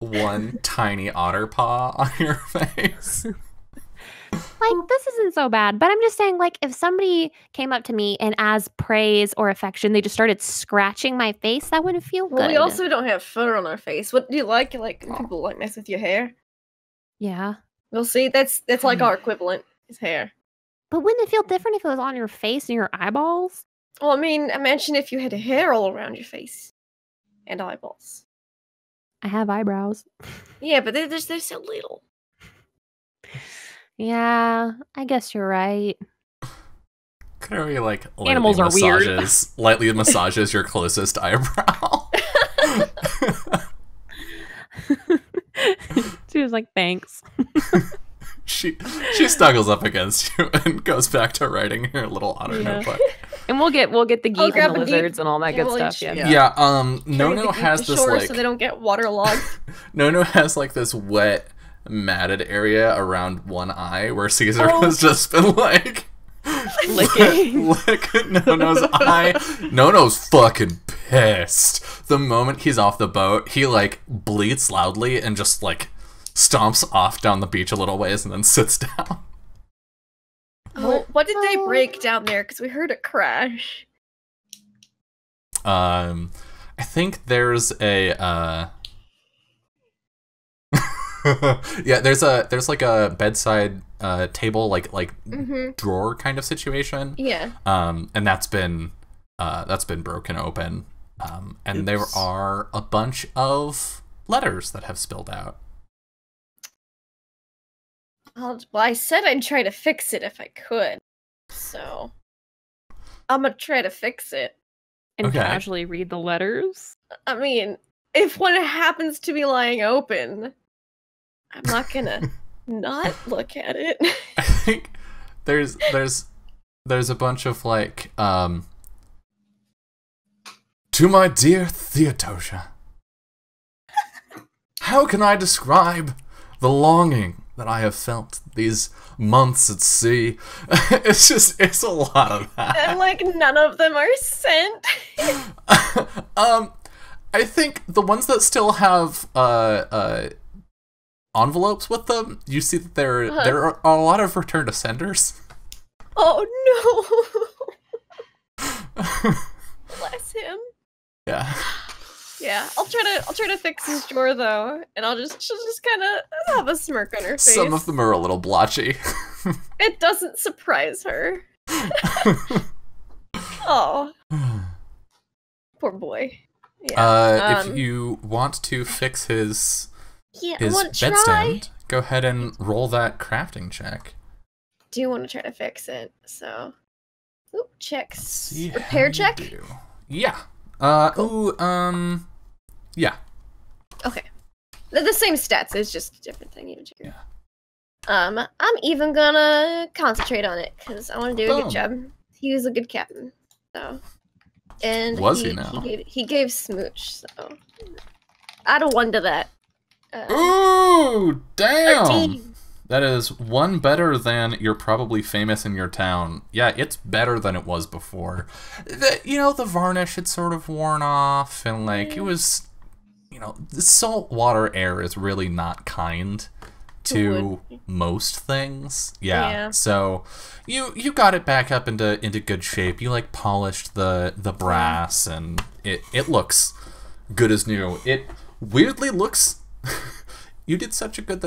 one tiny otter paw on your face. like, this isn't so bad. But I'm just saying, like, if somebody came up to me and as praise or affection, they just started scratching my face, that wouldn't feel Well, good. we also don't have fur on our face. What do you like? Like when people like mess with your hair? Yeah. Well, see, that's like our equivalent. Is hair. But wouldn't it feel different if it was on your face and your eyeballs? Well, I mean, imagine if you had hair all around your face and eyeballs. I have eyebrows. Yeah, but they're so little. Yeah, I guess you're right. Kadari, like, lightly Animals are weird. lightly massages your closest eyebrow. She was like, thanks. She snuggles up against you and goes back to writing her little otter Yeah. notebook. And we'll get the geek grab and the a geek. lizards and all that Yeah, good we'll stuff. each- Yeah. Yeah. Yeah, Carry the Nono geek has to this shore like so they don't get waterlogged. Nono has like this wet matted area around one eye where Caesar Oh. has just been like Licking. lick Nono's eye. Nono's fucking pissed. The moment he's off the boat, he like bleats loudly and just like stomps off down the beach a little ways and then sits down. What did they break down there? Because we heard it crash. I think there's a yeah, there's like a bedside table like Mm-hmm. drawer kind of situation. Yeah. And that's been broken open. And there Oops. are a bunch of letters that have spilled out. Well, I said I'd try to fix it if I could. So I'm gonna try to fix it. And Okay. casually read the letters. I mean, if one happens to be lying open, I'm not gonna not look at it. I think there's a bunch of like to my dear Theodosia, how can I describe the longing that I have felt these months at sea? It's a lot of that. And like none of them are sent. I think the ones that still have envelopes with them, you see that there are a lot of return to senders. Oh no. Bless him. Yeah. Yeah, I'll try to fix his drawer though, and she'll just kind of have a smirk on her face. Some of them are a little blotchy. It doesn't surprise her. Oh, poor boy. Yeah. If you want to fix his I want to try. bedstand, go ahead and roll that crafting check. Do you want to try to fix it? So, checks. See Repair how check. you do. Yeah. Yeah. Okay. They're the same stats. It's just a different thing. Yeah. I'm even gonna concentrate on it because I want to do a Boom. good job. He was a good captain, so. And Was he now? He gave Smooch, so. Add a 1 to that. Ooh, damn! 13. That is one better than you're probably famous in your town. Yeah, it's better than it was before. The varnish had sort of worn off, and like it was, the salt water air is really not kind to most things. Yeah. So you got it back up into good shape. You like polished the brass, and it looks good as new. It weirdly looks. You did such a good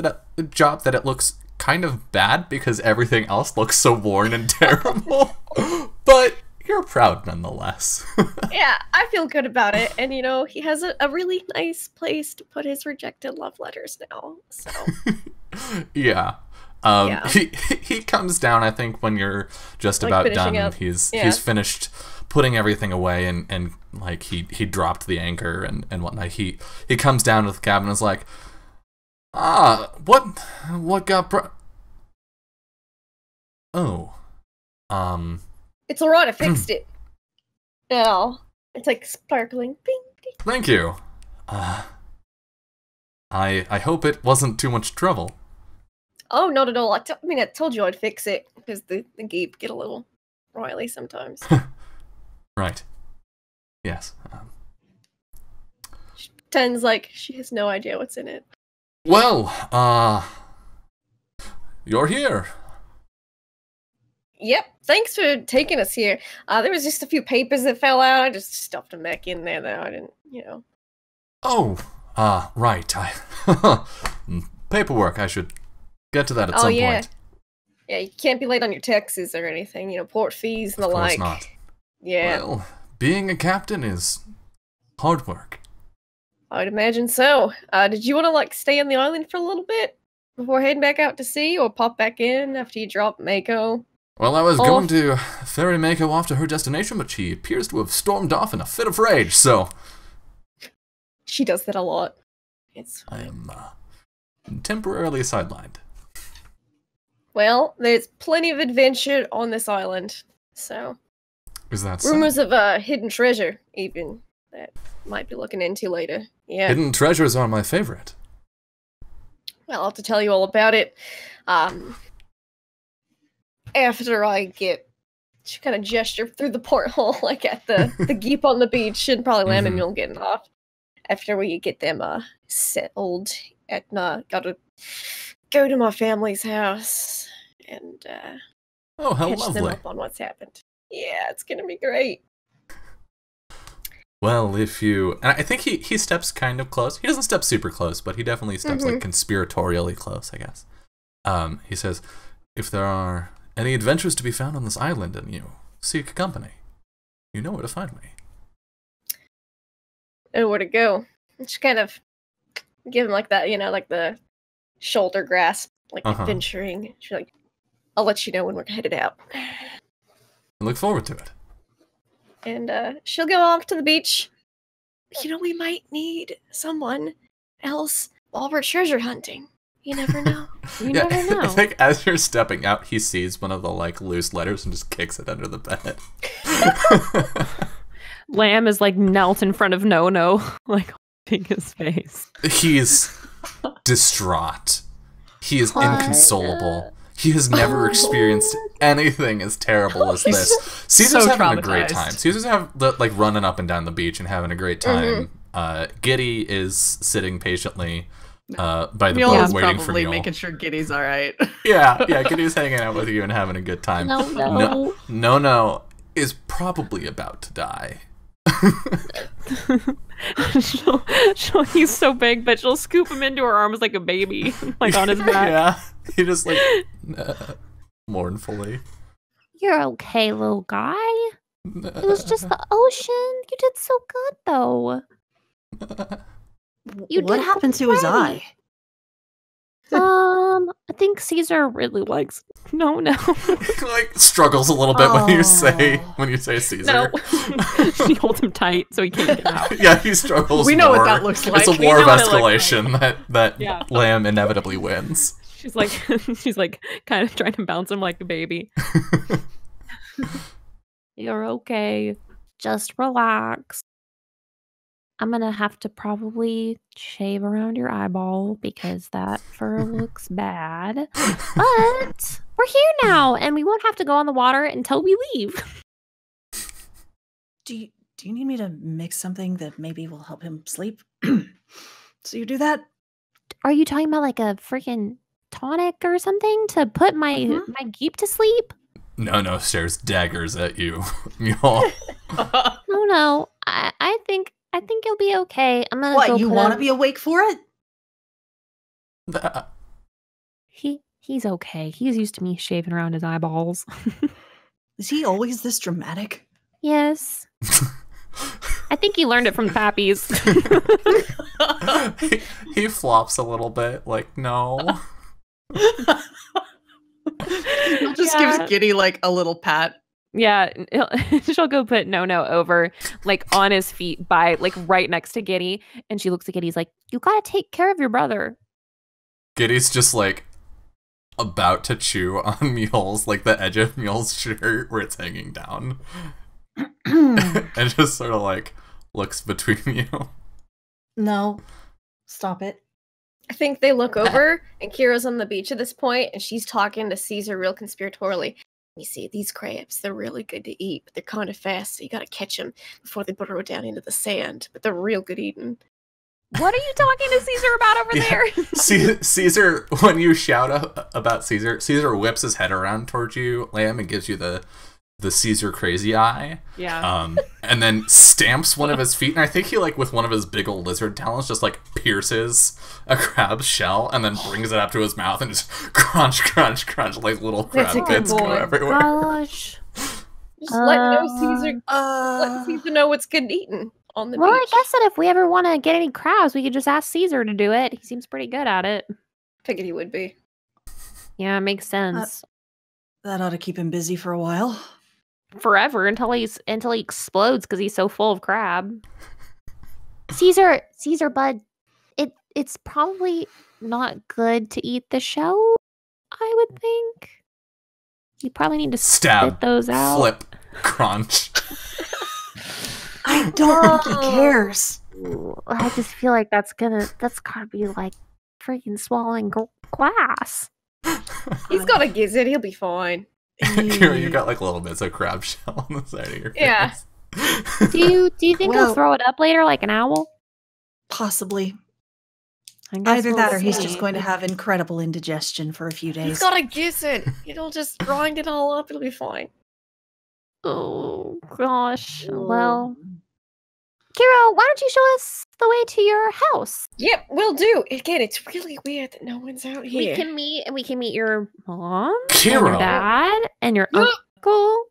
job that it looks kind of bad because everything else looks so worn and terrible. But you're proud nonetheless. Yeah, I feel good about it. And, he has a really nice place to put his rejected love letters now. So. Yeah. He comes down, I think, when you're just Like about done. up. He's finished putting everything away, and like he dropped the anchor and whatnot. He comes down to the cabin and is like, what got It's alright, I fixed it. Now, it's like sparkling. Bing, ding. Thank you. I hope it wasn't too much trouble. Oh, not at all. I told you I'd fix it because the geep get a little roily sometimes. Right. Yes. She pretends like she has no idea what's in it. Well, you're here. Yep. Thanks for taking us here. There was just a few papers that fell out. I just stuffed them back in there, though. I didn't, Oh, right. Paperwork. I should get to that at some point. Yeah, you can't be late on your taxes or anything. Port fees and the Of course like. not. Yeah. Well, being a captain is hard work. I would imagine so. Did you want to stay on the island for a little bit before heading back out to sea, or pop back in after you drop Mako? Well, I was going to ferry Mako off to her destination, but she appears to have stormed off in a fit of rage, so... She does that a lot. It's I am temporarily sidelined. Well, there's plenty of adventure on this island, so... Is that so? Rumors of hidden treasure, even, that might be looking into later. Yeah. Hidden treasures are my favorite. Well, I'll have to tell you all about it. After I get... She kind of gesture through the porthole, like at the geep on the beach, and probably Lamb and Mule getting off. After we get them settled, gotta go to my family's house and Oh, how catch them lovely. up on what's happened. Yeah, it's gonna be great. Well, if you... And I think he steps kind of close. He doesn't step super close, but he definitely steps like conspiratorially close, I guess. He says, if there are any adventures to be found on this island and you seek company, you know where to find me. Know where to go. Just kind of give him like that, like the shoulder grasp, like adventuring. She's like, I'll let you know when we're headed out. I look forward to it. And she'll go off to the beach. We might need someone else while we're treasure hunting. You never know. You Yeah, never know. I think as you're stepping out, he sees one of the like loose letters and just kicks it under the bed. Lamb is like knelt in front of No, like holding his face. He's distraught. He is What? inconsolable. He has never experienced anything as terrible as this. Caesar's so having a great traumatized. time. Caesar's like running up and down the beach and having a great time. Giddy is sitting patiently by the Mule boat is waiting for probably Mule. making sure Giddy's all right. Yeah, Giddy's hanging out with you and having a good time. No is probably about to die. He's so big, but she'll scoop him into her arms like a baby, like on his back. Yeah, he just like mournfully. You're okay, little guy. It was just the ocean. You did so good, though. You What did happened to his great. eye? I think Caesar really likes No. Like struggles a little bit when you say Caesar. No. She holds him tight so he can't get out. Yeah, he struggles. We know what more. that looks like. It's a We war of know what it looks escalation that Yeah. Lamb inevitably wins. She's like kind of trying to bounce him like a baby. You're okay. Just relax. I'm gonna have to probably shave around your eyeball because that fur looks bad. But we're here now, and we won't have to go on the water until we leave. Do you need me to mix something that maybe will help him sleep? So you do that? Are you talking about like a freaking tonic or something to put my geep to sleep? No stares daggers at you, Mule. No. I think you'll be okay. I'm gonna go What, you put want to him- be awake for it? He's okay. He's used to me shaving around his eyeballs. Is he always this dramatic? Yes. I think he learned it from the Pappies. he flops a little bit, like no. He'll just gives Giddy like a little pat. Yeah, she'll go put No over, like on his feet by like right next to Giddy, and she looks at Giddy's like, "You gotta take care of your brother." Giddy's just like about to chew on Mule's, like the edge of Mule's shirt where it's hanging down. And just sort of like looks between you. No. Stop it. I think they look over, and Kira's on the beach at this point, and she's talking to Caesar real conspiratorially. You see, these crabs, they're really good to eat, but they're kind of fast, so you gotta catch them before they burrow down into the sand. But they're real good eating. What are you talking to Caesar about over there? Caesar, when you shout about Caesar whips his head around towards you, Lamb, and gives you the Caesar crazy eye. Yeah. And then stamps one of his feet, and I think he like with one of his big old lizard talons just like pierces a crab's shell and then brings it up to his mouth and just crunch, like little crab That's a good bits go boy. everywhere. Gosh. Just let Caesar let Caesar know what's good eating on the Well, I beach. guess that if we ever want to get any crabs, we could just ask Caesar to do it. He seems pretty good at it. Figured he would be. Yeah, it makes sense. That ought to keep him busy for a while. Forever until he explodes because he's so full of crab. Caesar, bud, it's probably not good to eat the shell. I would think you probably need to Stab, spit those out. flip, crunch. I don't think he cares. I just feel like that's gotta be like freaking swallowing glass. He's got a gizzard, he'll be fine. Kira, you got like little bits of crab shell on the side of your face. Yeah. Do you think he'll Well- throw it up later like an owl? Possibly. I guess Either we'll that or he's see. just going to have incredible indigestion for a few He's days. got a gizzard. It'll just grind it all up, it'll be fine. Oh gosh. Well, Kiro, why don't you show us the way to your house? Yep, will do. Again, it's really weird that no one's out here. We can meet your mom, and your Kiro. dad, and your uncle.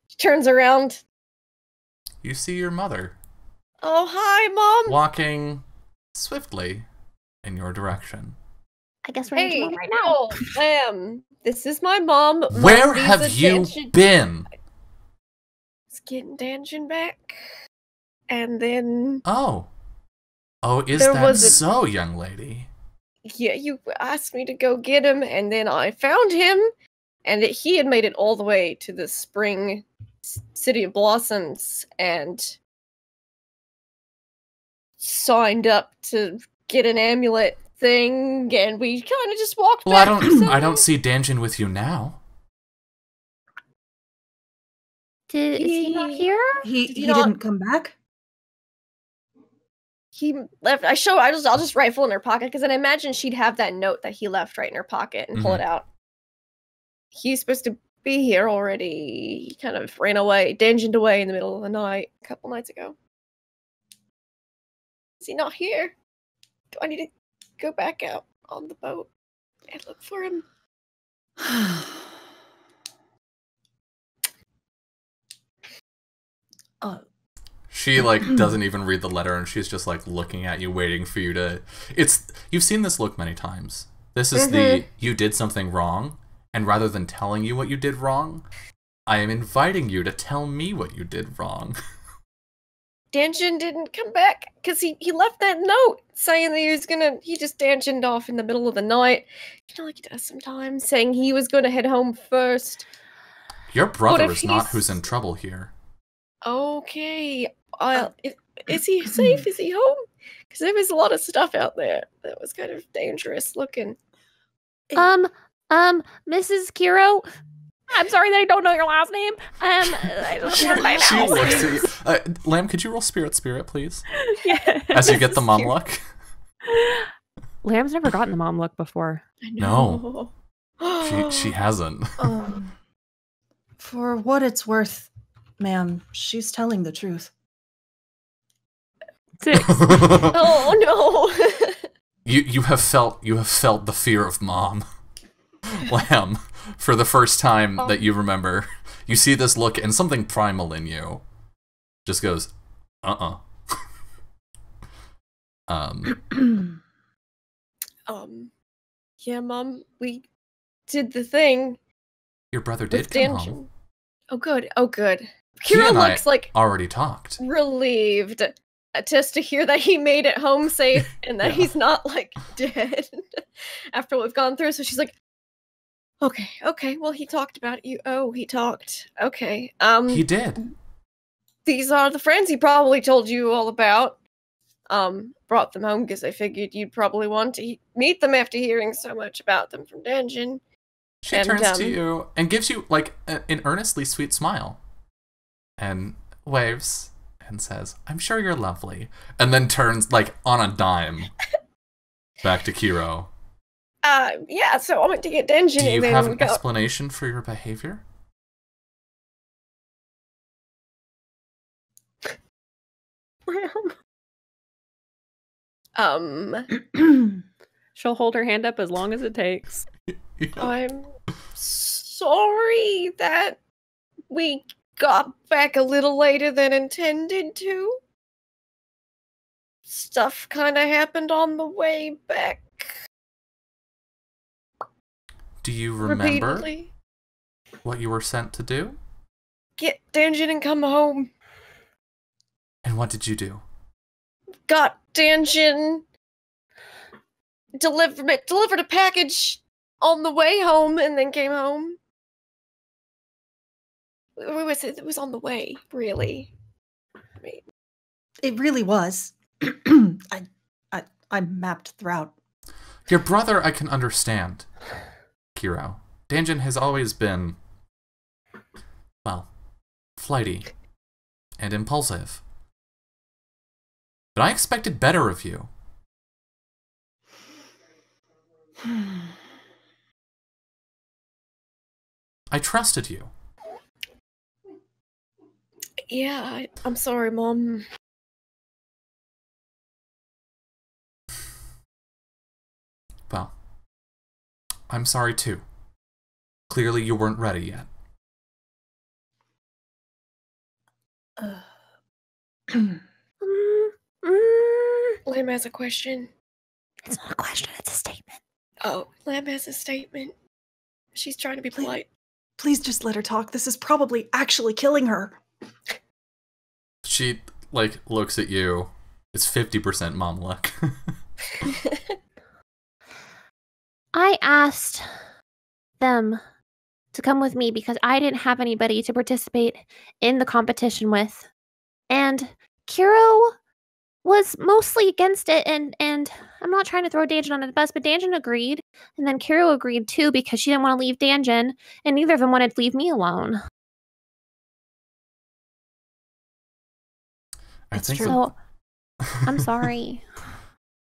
She turns around. You see your mother Oh, hi, Mom. walking swiftly in your direction. I guess we're meeting Hey, mom right now. no, this is my mom. Where Mom needs have you attention. been? It's getting Danjin back. And then, Oh, is There that was a- so, young lady? Yeah, you asked me to go get him, and then I found him, and he had made it all the way to the spring City of Blossoms and signed up to get an amulet thing, and we kind of just walked Well, back. I don't see Danjin with you now. Is he not here? He Did he not- didn't come back? He left. I'll just rifle in her pocket because then I imagine she'd have that note that he left right in her pocket and pull it out. He's supposed to be here already. He kind of ran away, dangined away in the middle of the night a couple nights ago. Is he not here? Do I need to go back out on the boat and look for him? She, like, doesn't even read the letter, and she's just, like, looking at you, waiting for you to... You've seen this look many times. This is the, you did something wrong, and rather than telling you what you did wrong, I am inviting you to tell me what you did wrong. Danjin didn't come back because he left that note saying that he just dangined off in the middle of the night. You know, like he does sometimes, saying he was going to head home first. Your brother is not who's in trouble here. Okay. Is he safe? Is he home? Because there was a lot of stuff out there that was kind of dangerous looking. Mrs. Kiro, I'm sorry that I don't know your last name. I don't learn my She mouth. looks at you. Lamb, could you roll spirit, please? Yeah. As you get the mom look. Lamb's never gotten the mom look before. I know. She hasn't. For what it's worth, ma'am, she's telling the truth. 6. Oh no. You have felt the fear of mom. Lamb, for the first time that you remember, you see this look and something primal in you just goes, Yeah, Mom, we did the thing. Your brother did with come Danjin. home. Oh good, oh good. He Kira and I looks like already talked. relieved just to hear that he made it home safe and that he's not like dead after what we've gone through. So she's like, okay, well he talked about you. Oh, he talked. Okay. He did. These are the friends he probably told you all about. Brought them home because I figured you'd probably want to meet them after hearing so much about them from Danjin. She turns to you and gives you like an earnestly sweet smile and waves and says, "I'm sure you're lovely," and then turns like on a dime back to Kiro. Yeah, so I went to get Danjin. Do you and then have an explanation for your behavior? She'll hold her hand up as long as it takes. I'm sorry that we got back a little later than intended to. Stuff kind of happened on the way back. Do you remember Repeatedly. what you were sent to do? Get Danjin and come home. And what did you do? Got Danjin. Delivered a package on the way home and then came home. It was on the way, really. I mean, It really was. I mapped throughout. Your brother I can understand, Kiro. Danjin has always been, well, flighty and impulsive. But I expected better of you. I trusted you. yeah, I'm sorry, Mom. Well, I'm sorry too. Clearly you weren't ready yet. Lamb has a question. It's not a question, it's a statement. Oh, Lamb has a statement. She's trying to be polite. Please just let her talk. This is probably actually killing her. She, like, looks at you. It's 50% mom luck. I asked them to come with me because I didn't have anybody to participate in the competition with. And Kiro was mostly against it, and I'm not trying to throw Danjin under the bus, but Danjin agreed, and then Kiro agreed too because she didn't want to leave Danjin, and neither of them wanted to leave me alone. I think So, I'm sorry.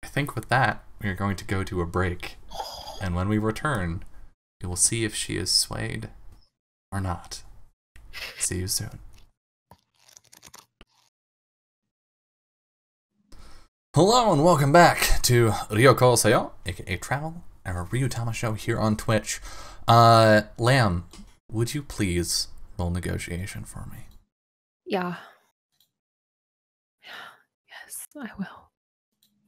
I think with that, we are going to go to a break. And when we return, we will see if she is swayed or not. See you soon. Hello and welcome back to Ryuutama Seyo, aka Travel, our Ryuutama show here on Twitch. Lamb, would you please roll negotiation for me? Yeah. Yes, I will.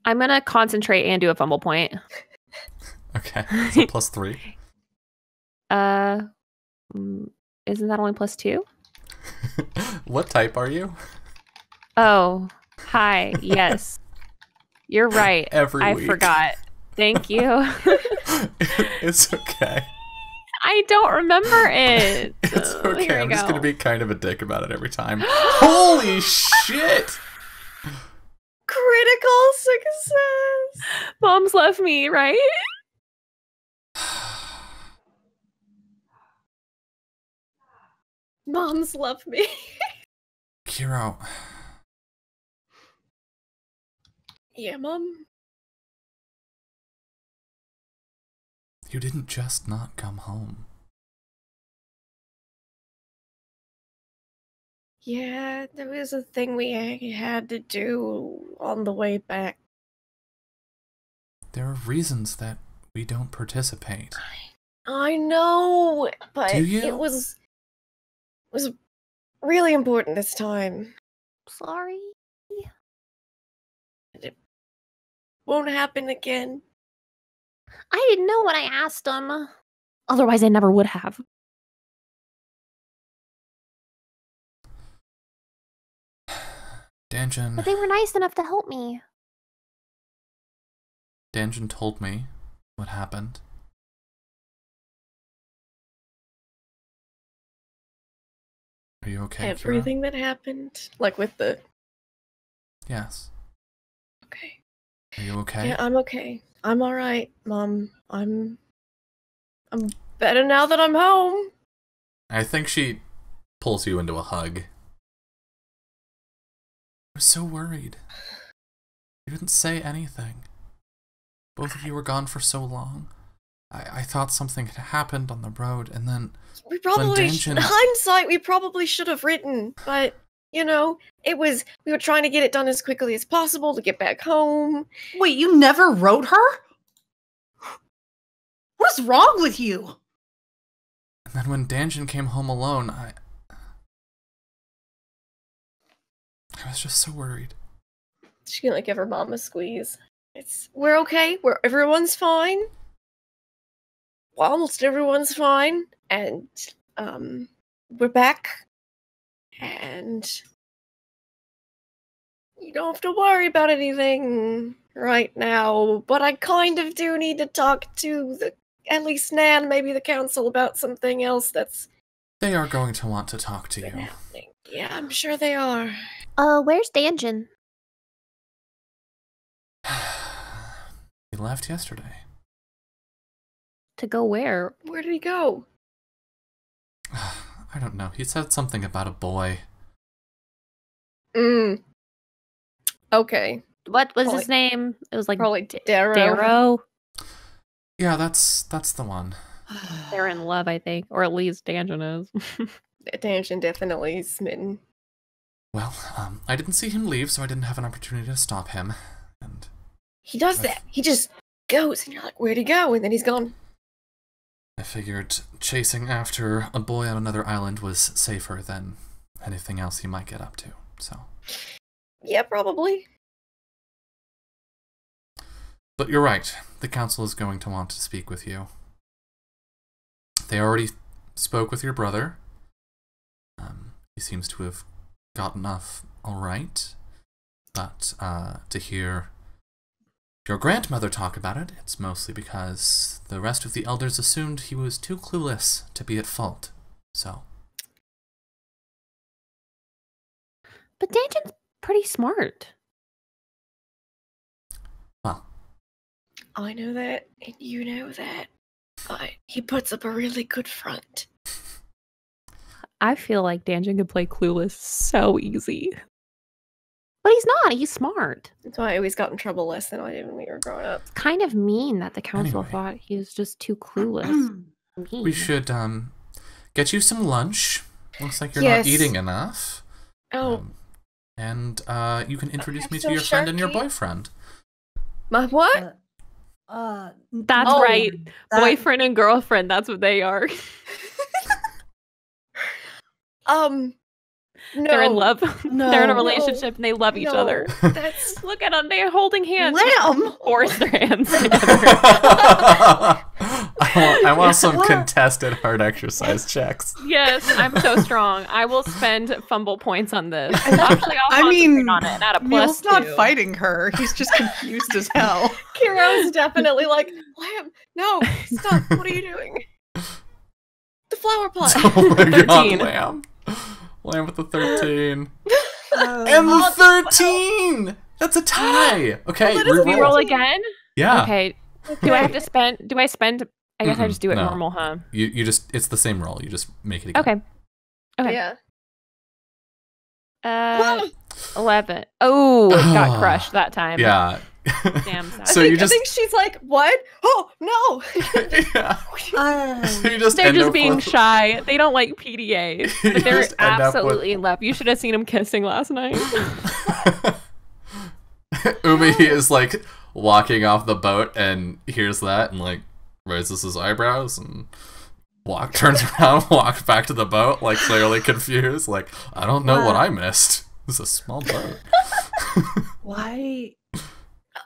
I'm gonna concentrate and do a fumble point. Okay, so +3. Isn't that only +2? What type are you? Oh, hi. Yes. You're right. Every I week. forgot. Thank you. It's okay. I don't remember it. It's Here okay. we I'm just go. gonna be kind of a dick about it every time. Holy shit! Critical success. Mom's left me, right? Moms love me. Kiro, Yeah, Mom. you didn't just not come home. Yeah, there was a thing we had to do on the way back. There are reasons that we don't participate. I know, but Do you? it was really important this time. Sorry. It won't happen again. I didn't know what I asked them. Otherwise, I never would have. Danjin, But they were nice enough to help me. Danjin told me what happened. Are you okay, Kira? Everything that happened, like with the. Yes. Okay. Are you okay? Yeah, I'm okay. I'm all right, Mom. I'm better now that I'm home. I think she pulls you into a hug. I was so worried. You didn't say anything. Both of you were gone for so long. I thought something had happened on the road, and then We probably, Danjin- in hindsight, we probably should have written, but you know, we were trying to get it done as quickly as possible to get back home. Wait, you never wrote her? What's wrong with you? And then when Danjin came home alone, I was just so worried. She's gonna give her mom a squeeze. We're okay. Everyone's fine. Well, almost everyone's fine, and we're back, and you don't have to worry about anything right now. But I kind of do need to talk to at least Nan, maybe the council, about something else that's They are going to want to talk to been you. happening. Yeah, I'm sure they are. Where's Danjin? He left yesterday. To go where? Where did he go? I don't know. He said something about a boy. Okay. What was Probably- his name? It was like Probably Darrow. Darrow. Yeah, that's the one. They're in love, I think, or at least Danjin is. Danjin definitely smitten. Well, I didn't see him leave, so I didn't have an opportunity to stop him. And He does that. He just goes, and you're like, where'd he go? And then he's gone. I figured chasing after a boy on another island was safer than anything else he might get up to, so. Yeah, probably. But you're right. The council is going to want to speak with you. They already spoke with your brother. He seems to have gotten off all right. But to hear your grandmother talk about it, it's mostly because the rest of the elders assumed he was too clueless to be at fault. So. But Danjon's pretty smart. Well. I know that, and you know that. But he puts up a really good front. I feel like Danjon could play Clueless so easy. But he's not. He's smart. That's why I always got in trouble less than I did when we were growing up. It's kind of mean that the council Anyway. thought he was just too clueless. Mean. We should get you some lunch. Looks like you're Yes. not eating enough. Oh, And you can introduce have me to some your friend and your Sharky. boyfriend. my what? That's Oh, right. that- Boyfriend and girlfriend. That's what they are. No. They're in love. No. They're in a No. relationship and they love each No. other. That's Look at them. They're holding hands. Lamb! Force their hands together. I want some contested hard exercise checks. Yes, I'm so strong. I will spend fumble points on this. Actually, I'll I concentrate mean, on it and add a plus Mule's not 2. fighting her. He's just confused as hell. Kiro's definitely like, Lamb, no, stop. What are you doing? The flower pot. Oh my 13. god, Lamb. Lamb with the 13. Uh, And the 13! That's a tie! Okay, Let us We reroll. roll again? Yeah. Okay. Do I have to spend? Do I spend? I guess I Mm-mm, just do it no. normal, huh? You just, it's the same roll. You just make it again. Okay. Okay. Yeah. 11. Oh, it got crushed that time. Yeah. Damn. Sad. So I think, you just- I think she's like, what? Oh, no. Yeah. uh, So you just They're end just up being with- shy. They don't like PDA. You But they're just end up with- absolutely in love. You should have seen them kissing last night. Umi is like walking off the boat and hears that and like raises his eyebrows and turns around, walks back to the boat, like clearly confused. Like, I don't know what I missed. This is a small boat. why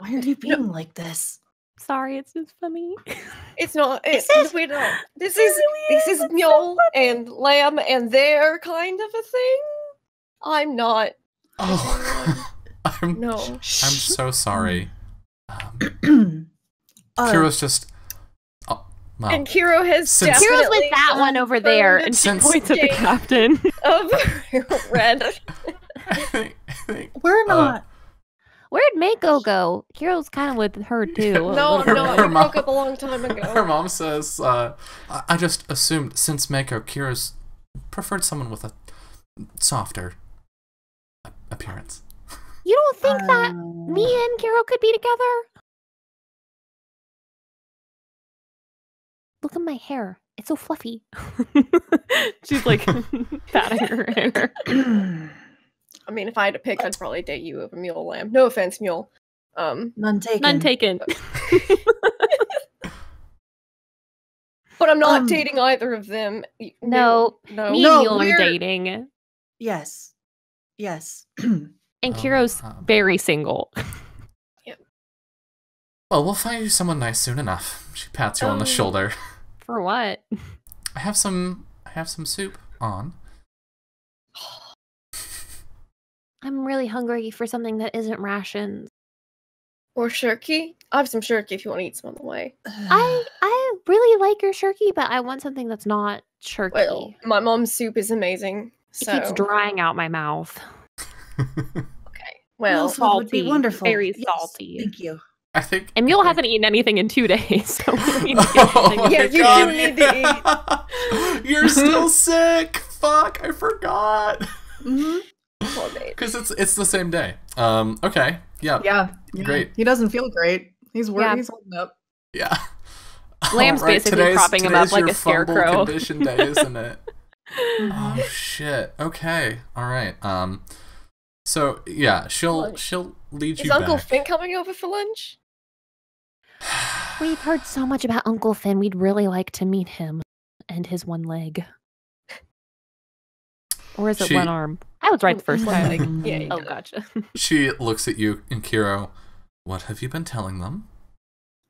are you being like this? Sorry, it's just funny. It's not. Is It's, it? we don't. This is Mule and Lamb and their kind of a thing. I'm not. Oh, I'm No. I'm so sorry. Uh, Kira's just. Oh, well, And Kiro has Since- definitely Kira's with that one over there, and she Since- points at the captain. of red. I think we're not. Where'd Mako go? Kiro's kind of with her too. No, I'm not. Her We mom- broke up a long time her ago. mom says, I just assumed since Mako, Kira's preferred someone with a softer appearance. You don't think that me and Kiro could be together? Look at my hair. It's so fluffy. She's like patting her hair. I mean, if I had to pick, I'd probably date you over Mule Lamb. No offense, Mule. None taken. None taken. But I'm not Um, dating either of them. No, No. me No, and Mule are we're- dating. Yes. Yes. And Kiro's Um, very single. Well, we'll find you someone nice soon enough. She pats you on the Oh. shoulder. For what? I have some soup on. I'm really hungry for something that isn't rations. Or shirky. I have some shirky if you want to eat some on the way. I really like your shirky, but I want something that's not shirky. Well, my mom's soup is amazing. It So keeps drying out my mouth. well, Wolf would be salty, wonderful. very Yes, salty. Thank you. I think. And Mule hasn't eaten anything in 2 days, so we need to get Oh something. my Yeah, you God. do need to eat. You're still sick. Fuck, I forgot. poor babe. Because it's the same day. Okay. Yeah. Yeah. Great. He doesn't feel great. He's worried. Yeah. He's holding up. Yeah. Lamb's basically propping him up today's like your a fumble scarecrow. condition day, isn't it? Oh shit. Okay. All right. So yeah, she'll lead Is you Uncle back. Finn coming over for lunch? We've heard so much about Uncle Finn. We'd really like to meet him and his one leg. Or is it She- one arm? I was right the first One time. leg. Yeah, you Oh, got it. gotcha. She looks at you and Kiro. What have you been telling them?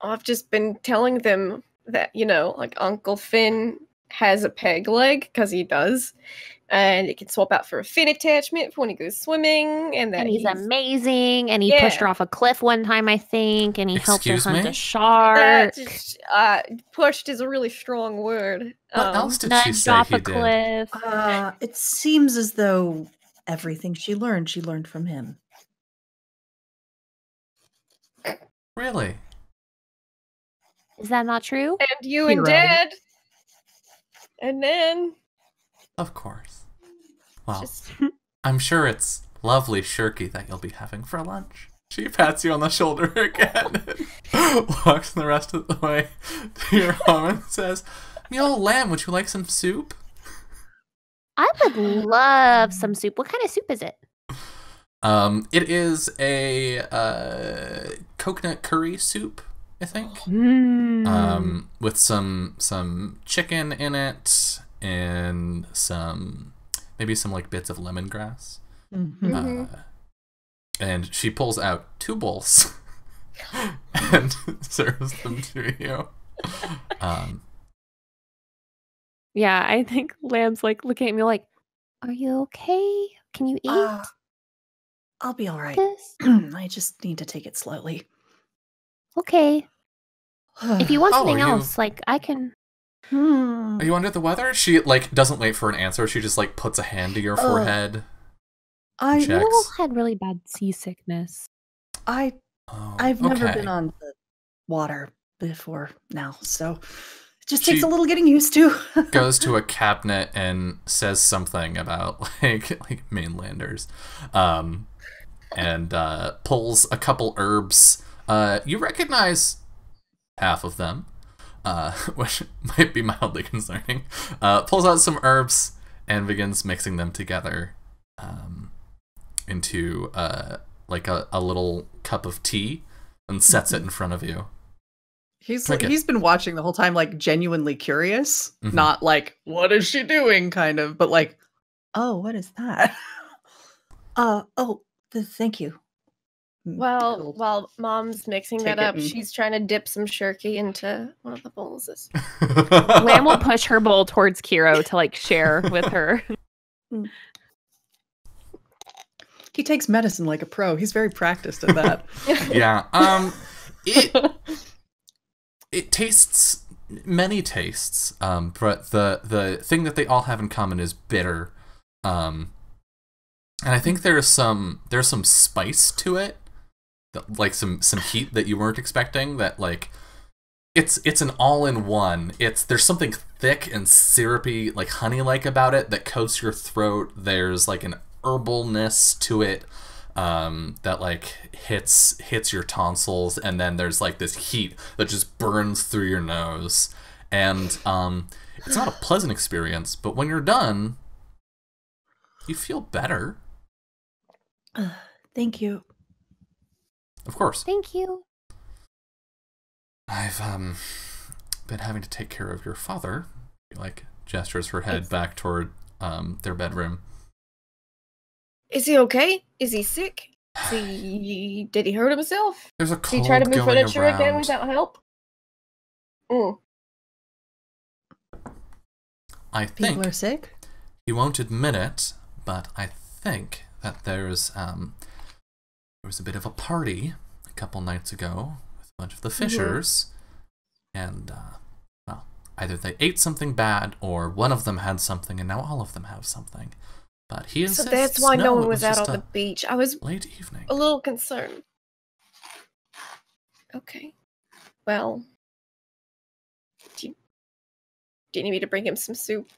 I've just been telling them that, like Uncle Finn has a peg leg, because he does. And it can swap out for a fin attachment for when he goes swimming. And that And he's amazing. And he pushed her Yeah. off a cliff one time, I think. And he helped her Excuse hunt me? a shark. Pushed is a really strong word. What else did she Nudged say off he a did? cliff. It seems as though everything she learned from him. Really? Is that not true? And you and Hero. Dad. And then Of course. Well, just I'm sure it's lovely shirky that you'll be having for lunch. She pats you on the shoulder again and walks the rest of the way to your home and says, "Yo, lamb, would you like some soup?" I would love some soup. What kind of soup is it? It is a coconut curry soup, I think. With some chicken in it and maybe some like bits of lemongrass. And she pulls out 2 bowls and serves them to you. Yeah, I think Lamb's like looking at me like, "Are you okay? Can you eat I'll be all right. this?" I just need to take it slowly. Okay. If you want Oh, something are you- else, like I can. Are you under the weather? She like doesn't wait for an answer. She just like puts a hand to your forehead. I Check. Will had really bad seasickness. I Oh, I've never okay. been on the water before now, so it just takes She a little getting used to. Goes to a cabinet and says something about like mainlanders, and pulls a couple herbs. You recognize half of them, which might be mildly concerning. Pulls out some herbs and begins mixing them together into like a little cup of tea and sets it in front of you. Drink it. He's been watching the whole time, like genuinely curious, Mhm. not like what is she doing, kind of, but like Oh, what is that? Thank you. Well, while Mom's mixing Take that it up, and- she's trying to dip some shirky into one of the bowls. Lamb will push her bowl towards Kiro to like share with her. He takes medicine like a pro. He's very practiced at that. Yeah. It tastes many tastes, but the thing that they all have in common is bitter. And I think there's some spice to it, like some heat that you weren't expecting. That like it's an all-in-one. There's something thick and syrupy, like honey-like about it that coats your throat. There's like an herbalness to it that like hits your tonsils, and then there's like this heat that just burns through your nose. And it's not a pleasant experience, but when you're done, you feel better. Thank you. Of course. Thank you. I've been having to take care of your father. She, like, gestures her head back toward their bedroom. Is he okay? Is he sick? Did he hurt himself? There's a Did he cold try to move going furniture around. again without help? I People think are sick? he won't admit it, but I think that there was a bit of a party a couple nights ago with a bunch of the Fishers, and well, either they ate something bad or one of them had something, and now all of them have something. But he So insists. that's why no one it was out just on the beach. I was late evening. a little concerned. Okay. Well, do you need me to bring him some soup?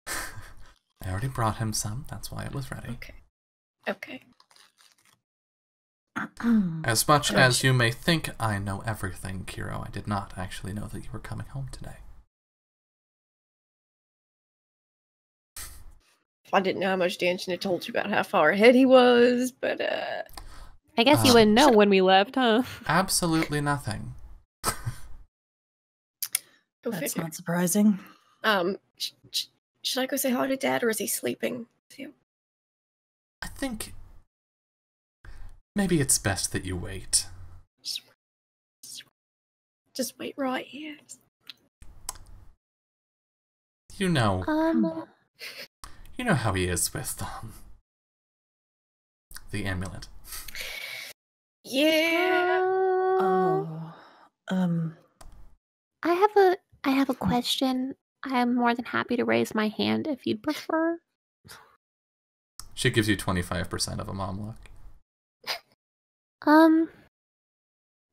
I already brought him some. That's why it was ready. Okay. As much as you may think I know everything, Kiro, I did not actually know that you were coming home today. I didn't know how much Dan should have told you about how far ahead he was, but I guess you wouldn't know when we left, huh? Absolutely nothing. go That's figure. not surprising. Should I go say hi to Dad, or is he sleeping? I think maybe it's best that you wait. Just wait right here. You know how he is with the amulet. Yeah. Oh. I have a question. I am more than happy to raise my hand if you'd prefer. She gives you 25% of a mom look.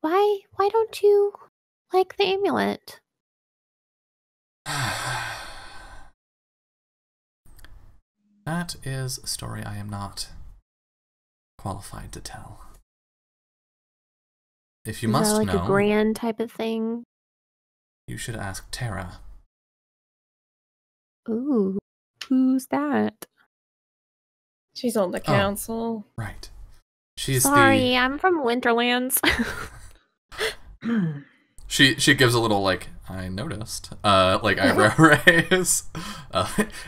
Why don't you like the amulet? That is a story I am not qualified to tell. If you Is must that like know, a grand type of thing? you should ask Tara. Ooh, who's that? She's on the council. Right. She's Sorry, I'm from Winterlands. She gives a little like I noticed like eyebrow raise.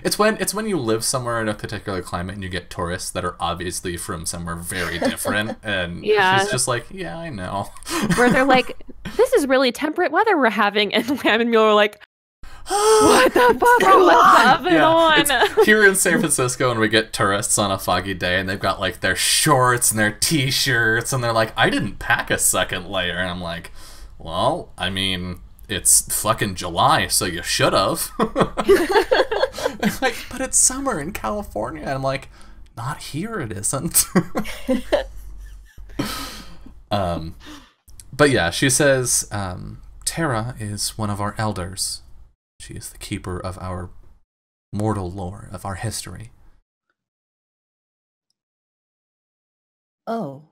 It's when you live somewhere in a particular climate and you get tourists that are obviously from somewhere very different, and Yeah. she's just like, yeah, I know. Where they're like, this is really temperate weather we're having, and Lamb and Mule are like, what the fuck? What's happening on? It's here in San Francisco, and we get tourists on a foggy day, and they've got like their shorts and their t-shirts, and they're like, I didn't pack a second layer, and I'm like, well, I mean, it's fucking July, so you should have. Like, but it's summer in California. And I'm like, not here, it isn't. But yeah, she says, Tara is one of our elders. She is the keeper of our mortal lore, of our history. Oh.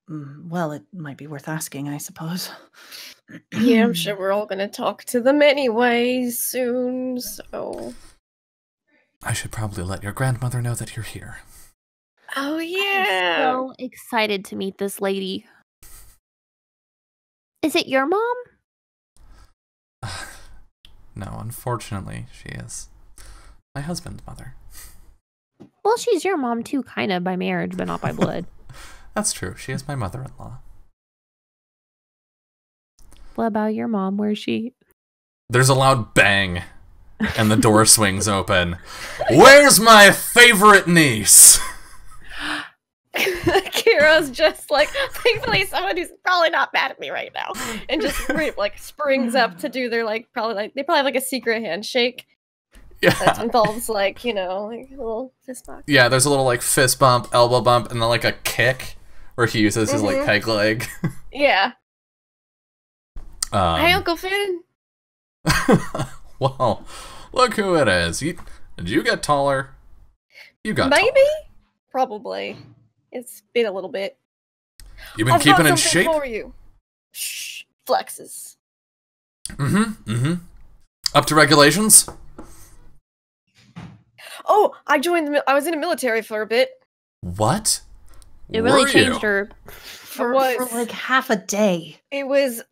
Well, it might be worth asking, I suppose. Yeah, I'm sure we're all going to talk to them anyways soon, so... I should probably let your grandmother know that you're here. Oh, yeah! I'm so excited to meet this lady. Is it your mom? No, unfortunately, she is my husband's mother. Well, she's your mom too, kind of, by marriage, but not by blood. That's true. She is my mother-in-law. What about your mom? Where's she? There's a loud bang, and the door swings open. Where's my favorite niece? Kira's just like, thankfully someone who's probably not mad at me right now, and just like springs up to do their like they probably have like a secret handshake that Yeah. involves like, you know, like a little fist bump. Yeah, there's a little like fist bump, elbow bump, and then like a kick where he uses his like peg leg. Yeah. Hi, Uncle Finn. Well, look who it is. Did you get taller? You got Maybe? taller. Probably. It's been a little bit. You've been I've keeping got in something shape? for you. Shh. Flexes. Up to regulations? Oh, I was in the military for a bit. What? It really Were changed you? her. For was. like half a day. It was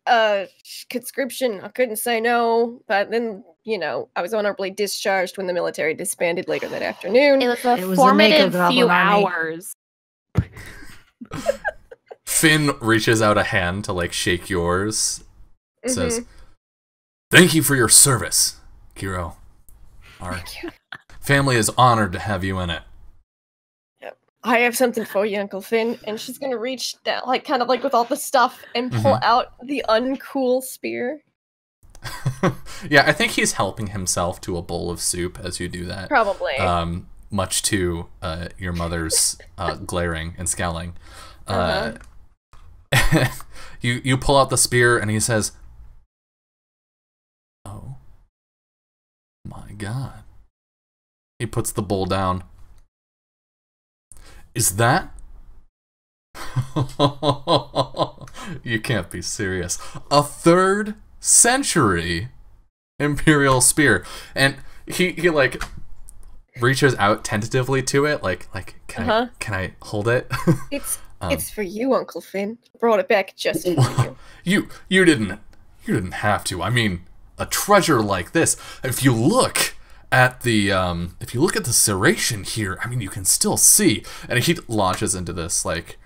conscription. I couldn't say no, but then, you know, I was honorably discharged when the military disbanded later that afternoon. It was a It was the formative Mako few Goblin Army. hours. Finn reaches out a hand to like shake yours. Mm-hmm. Says, "Thank you for your service, Kiro. Our family is honored to have you in it." I have something for you, Uncle Finn. And she's gonna reach down, like kind of like with all the stuff, and pull out the uncool spear. Yeah, I think he's helping himself to a bowl of soup as you do that. Probably. Much to your mother's glaring and scowling. You pull out the spear and he says, "Oh my God." He puts the bowl down. "Is that?" You can't be serious. A 3rd century Imperial spear. And he like reaches out tentatively to it, like can I hold it? It's for you, Uncle Finn. Brought it back just for you. You didn't have to. I mean, a treasure like this, if you look at the serration here, I mean, you can still see. And he launches into this like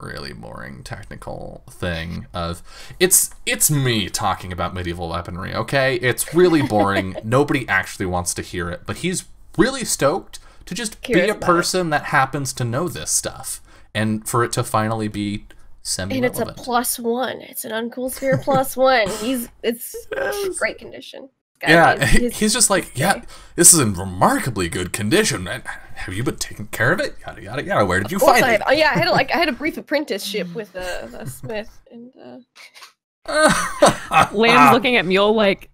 really boring technical thing of it's me talking about medieval weaponry, okay? It's really boring. Nobody actually wants to hear it, but he's really stoked to just be a person that happens to know this stuff and for it to finally be semi-relevant. And it's a +1. It's an uncool sphere +1. It's great condition. Yeah, he's just like, yeah, this is in remarkably good condition. Have you been taking care of it? Yada yada yada. Where did you find it? Oh yeah, I had a brief apprenticeship with a smith, and Lamb's looking at Mule like,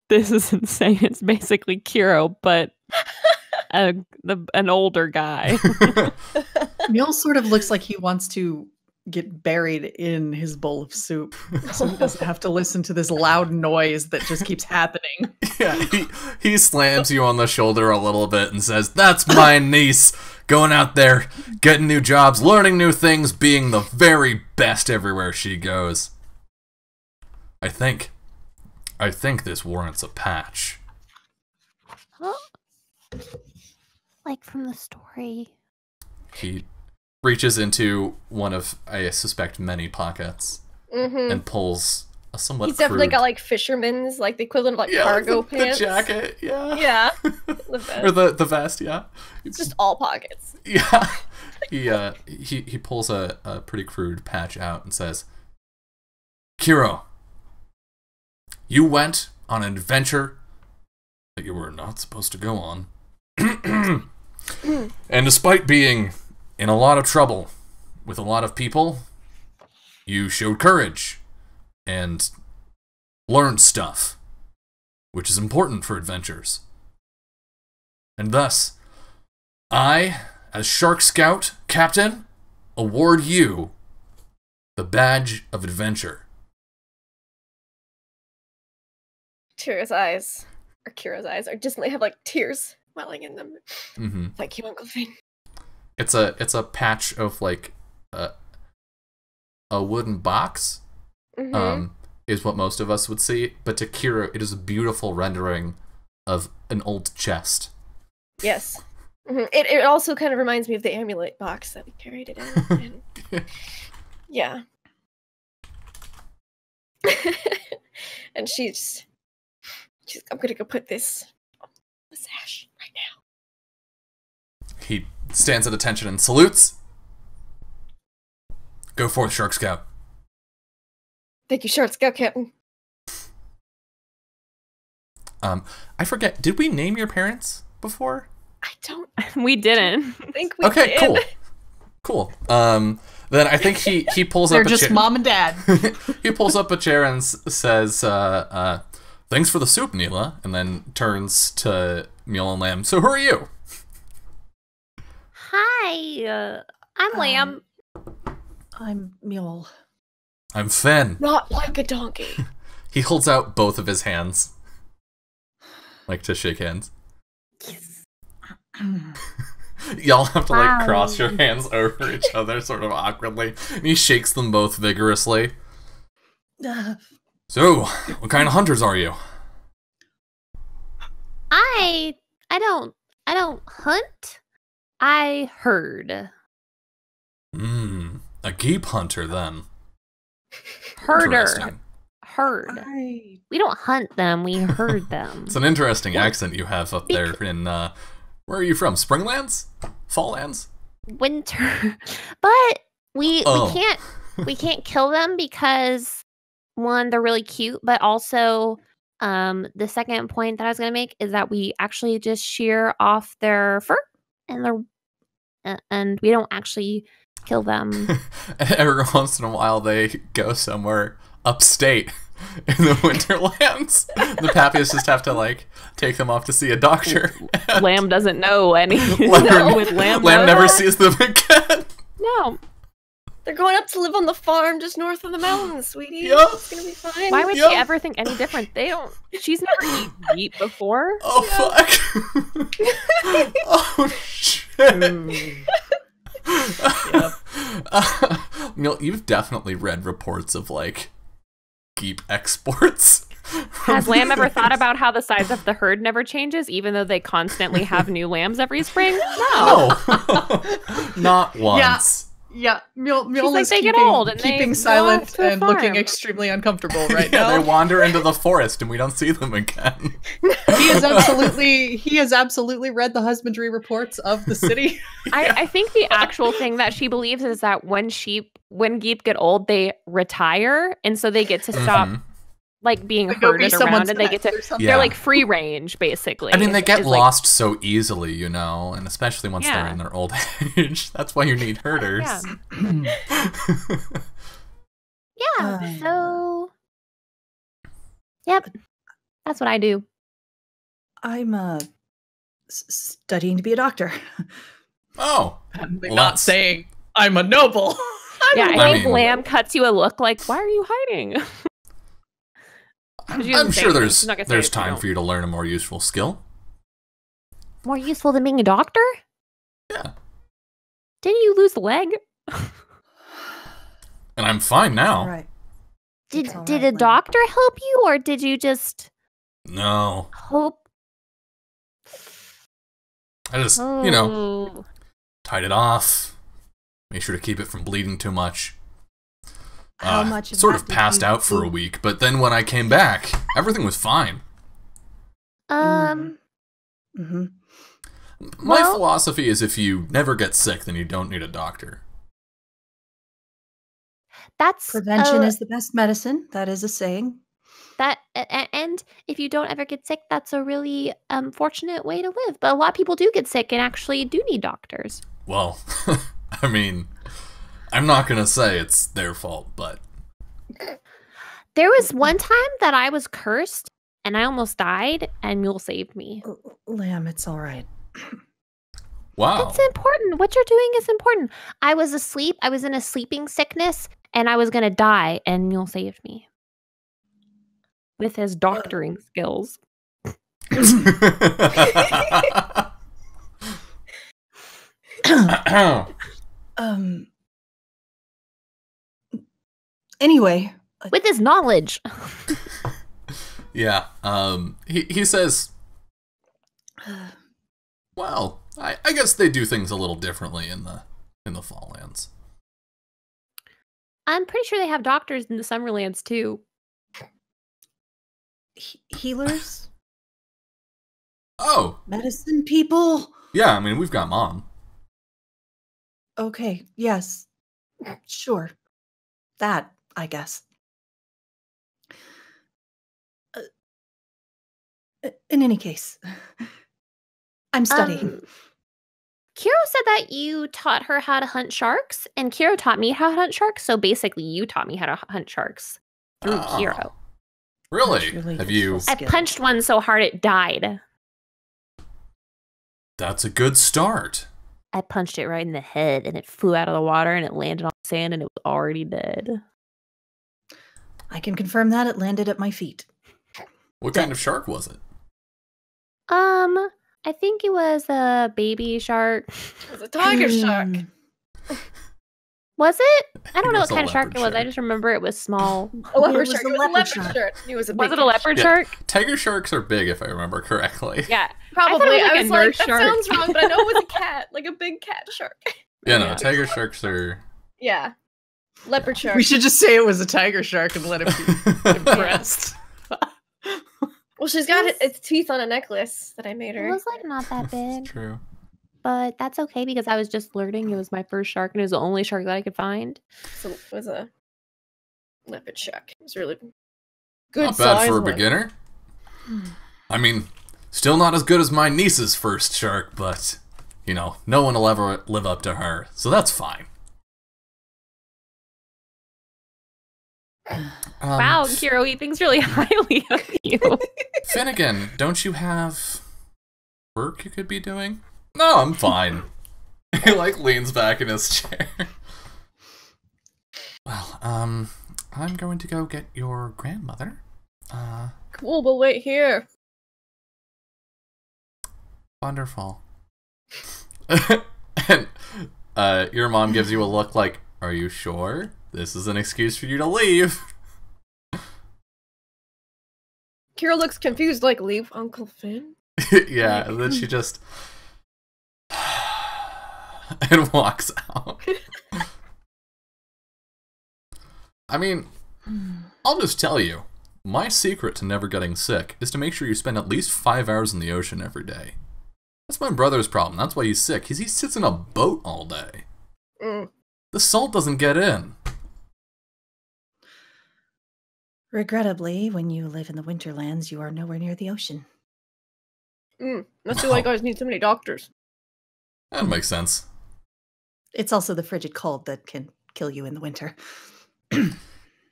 this is insane. It's basically Kiro, but an older guy. Mule sort of looks like he wants to get buried in his bowl of soup so he doesn't have to listen to this loud noise that just keeps happening. Yeah, he slams you on the shoulder a little bit and says, "That's my niece, going out there, getting new jobs, learning new things, being the very best everywhere she goes. I think this warrants a patch." Huh? Like from the story. He reaches into one of, I suspect, many pockets and pulls a somewhat he's definitely crude... got like fisherman's, like the equivalent of like cargo pants. The jacket, yeah. Yeah. The vest. Or the vest, yeah. It's just all pockets. Yeah. He pulls a pretty crude patch out and says, "Kiro, you went on an adventure that you were not supposed to go on. And despite being in a lot of trouble with a lot of people, you showed courage and learned stuff, which is important for adventures. And thus, I, as Shark Scout Captain, award you the Badge of Adventure." Kira's eyes just have like tears welling in them. Thank you, Uncle Finn. It's a patch of like a wooden box, is what most of us would see. But to Kira, it is a beautiful rendering of an old chest. Yes. It also kind of reminds me of the amulet box that we carried it in. And, yeah. And she's I'm gonna go put this on the sash right now. He stands at attention and salutes. "Go forth, Shark Scout." Thank you, Shark Scout Captain. I forget, did we name your parents before? I don't We didn't. think we Okay, did. cool. Then I think he pulls They're up a just chair. mom and dad. He pulls up a chair and says, "Thanks for the soup, Neela," and then turns to Mule and Lamb. "So who are you?" Hi, I'm Lamb. I'm Mule. "I'm Finn." Not like a donkey. He holds out both of his hands, like to shake hands. Y'all have to like cross your hands over each other sort of awkwardly. And he shakes them both vigorously. "So, what kind of hunters are you?" I don't hunt. I herd. A geep hunter then. Herder. Interesting. Herd. We don't hunt them, we herd them. It's an interesting accent you have up there in, where are you from? Springlands? Falllands? Winter. But we can't kill them because one, they're really cute, but also the second point that I was gonna make is that we actually just shear off their fur and we don't actually kill them. Every once in a while they go somewhere upstate in the Winterlands. The Pappies just have to like take them off to see a doctor. Lamb doesn't know any. Lamb never sees them again. No. They're going up to live on the farm just north of the mountains, sweetie. Yep. It's gonna be fine. Why would she ever think any different? They don't. She's never eaten meat before. Oh fuck! Oh shit! Neil, you've definitely read reports of like geep exports. Has Lamb ever thought about how the size of the herd never changes, even though they constantly have new lambs every spring? No. Not once. Yeah, Mjolnir like, is they get keeping, old and they keeping go silent off to a and looking farm. extremely uncomfortable right Yeah, now. they wander into the forest and we don't see them again. He has absolutely read the husbandry reports of the city. I think the actual thing that she believes is that when geep get old, they retire, and so they get to stop like being They go be herded around, someone's and they get pet or to something. Yeah. they're like free range basically. I mean, they get is, like- lost so easily, you know, and especially once they're Yeah. in their old age. That's why you need herders. Yeah. Yeah. So, yep, that's what I do. I'm studying to be a doctor. Oh, And they're Well, not that's- saying I'm a noble. Yeah, I I think mean- Lamb cuts you a look like, "Why are you hiding?" She doesn't I'm say sure anything. there's She's not gonna say it if you time don't. for you to learn a more useful skill. More useful than being a doctor? Yeah, Didn't you lose the leg? and I'm fine now. All right. Did It's all did right, a Lamb. doctor help you, or did you just No, hope? I just, Oh. you know, tied it off. Made sure to keep it from bleeding too much. How much of sort that of did passed you out for a eat? week, but then when I came back, everything was fine. Mm-hmm. My Well- philosophy is if you never get sick, then you don't need a doctor. That's Prevention is the best medicine. That is a saying. and if you don't ever get sick, that's a really fortunate way to live. But a lot of people do get sick and actually do need doctors. Well, I mean, I'm not gonna say it's their fault, but There was one time that I was cursed and I almost died, and Mule saved me. Lamb, it's all right. wow. That's important. What you're doing is important. I was asleep. I was in a sleeping sickness, and I was gonna die, and Mule saved me. With his doctoring skills. Anyway, With his knowledge. Yeah, he says, well, I guess they do things a little differently in the Falllands. I'm pretty sure they have doctors in the Summerlands too. healers, Oh, medicine people. yeah, I mean, we've got Mom. Okay, yes, sure. That, I guess. In any case, I'm studying. Kiro said that you taught her how to hunt sharks, and Kiro taught me how to hunt sharks. So basically, you taught me how to hunt sharks through Oh, Kiro. Really? That's really Have you? useful. I Skill. punched one so hard it died. That's a good start. I punched it right in the head, and it flew out of the water, and it landed on sand, and it was already dead. I can confirm that it landed at my feet. What kind of shark was it? I think it was a baby shark. It was a tiger shark. Was it? I don't think know it what was a kind of shark leopard it was. I shark. just remember it was small. A leopard was shark. a It was a leopard leopard shark. shark. It was a Was big it a leopard Yeah. shark? Tiger sharks are big, if I remember correctly. Yeah. Probably. I I, thought it was like was a like, nurse that shark. sounds wrong, but I know it was a cat, like a big cat shark. Yeah, no, Yeah. tiger sharks are. Yeah. Leopard shark. We should just say it was a tiger shark and let him be impressed. Well, she's got its teeth on a necklace that I made It her. was like not that big, True. but that's okay because I was just learning. It was my first shark, and it was the only shark that I could find. So it was a leopard shark. It was really good. Not bad size for a one. beginner. I mean, still not as good as my niece's first shark, but, you know, no one will ever live up to her, so that's fine. Wow, Kiro, he thinks really highly of you. Finnegan, don't you have work you could be doing? No, I'm fine. He, like, leans back in his chair. Well, I'm going to go get your grandmother. Cool, we'll wait here. Wonderful. And your mom gives you a look like, are you sure? This is an excuse for you to leave. Kira looks confused, like, leave Uncle Finn? Yeah, and then she just and walks out. I mean, I'll just tell you, my secret to never getting sick is to make sure you spend at least 5 hours in the ocean every day. That's my brother's problem. That's why he's sick. He sits in a boat all day. The salt doesn't get in. Regrettably, when you live in the winterlands, you are nowhere near the ocean. That's why you guys need so many doctors. That makes sense. It's also the frigid cold that can kill you in the winter.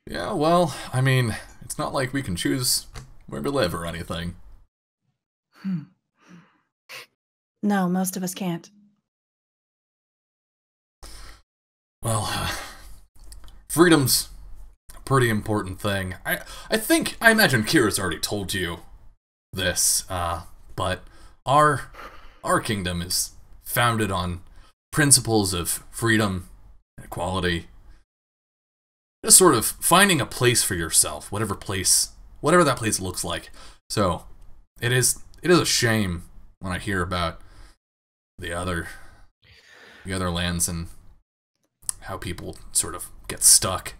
Yeah, well, I mean, it's not like we can choose where we live or anything. No, most of us can't. Well, freedom's a pretty important thing. I imagine Kira's already told you this, but our kingdom is founded on principles of freedom and equality. Just sort of finding a place for yourself, whatever that place looks like. So, it is a shame when I hear about the other lands and how people sort of get stuck.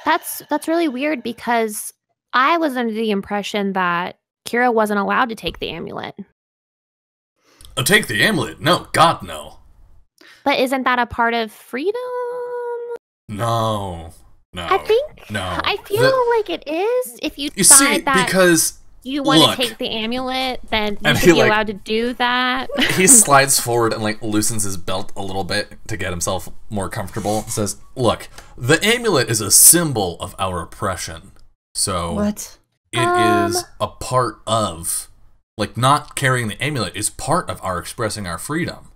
That's really weird because I was under the impression that Kira wasn't allowed to take the amulet. Oh, take the amulet? No, God, no. But isn't that a part of freedom? No. I feel like it is. If you decide that because you want to take the amulet, then you should be allowed to do that. He slides forward and loosens his belt a little bit to get himself more comfortable. Says, "Look, the amulet is a symbol of our oppression. So what? It is a part of not carrying the amulet is part of our expressing our freedom."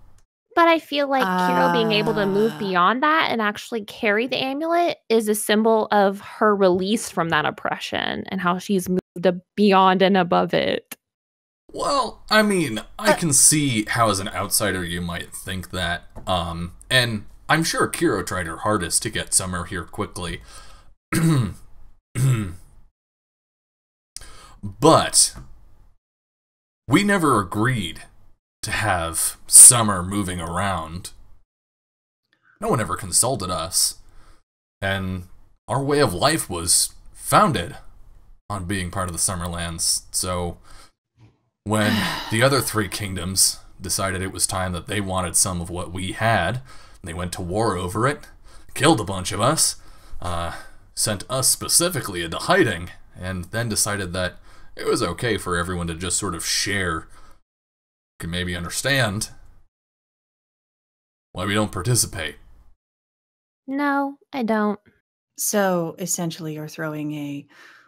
But I feel like Kiro being able to move beyond that and actually carry the amulet is a symbol of her release from that oppression and how she's moved beyond and above it. Well, I mean, I can see how as an outsider you might think that. And I'm sure Kiro tried her hardest to get Summer here quickly. But we never agreed to have Summer moving around. No one ever consulted us. And our way of life was founded on being part of the Summerlands. So when the other 3 kingdoms decided it was time that they wanted some of what we had, they went to war over it, killed a bunch of us, sent us specifically into hiding, and then decided that it was okay for everyone to just sort of share. Can maybe understand why we don't participate. No, I don't. So, essentially, you're throwing a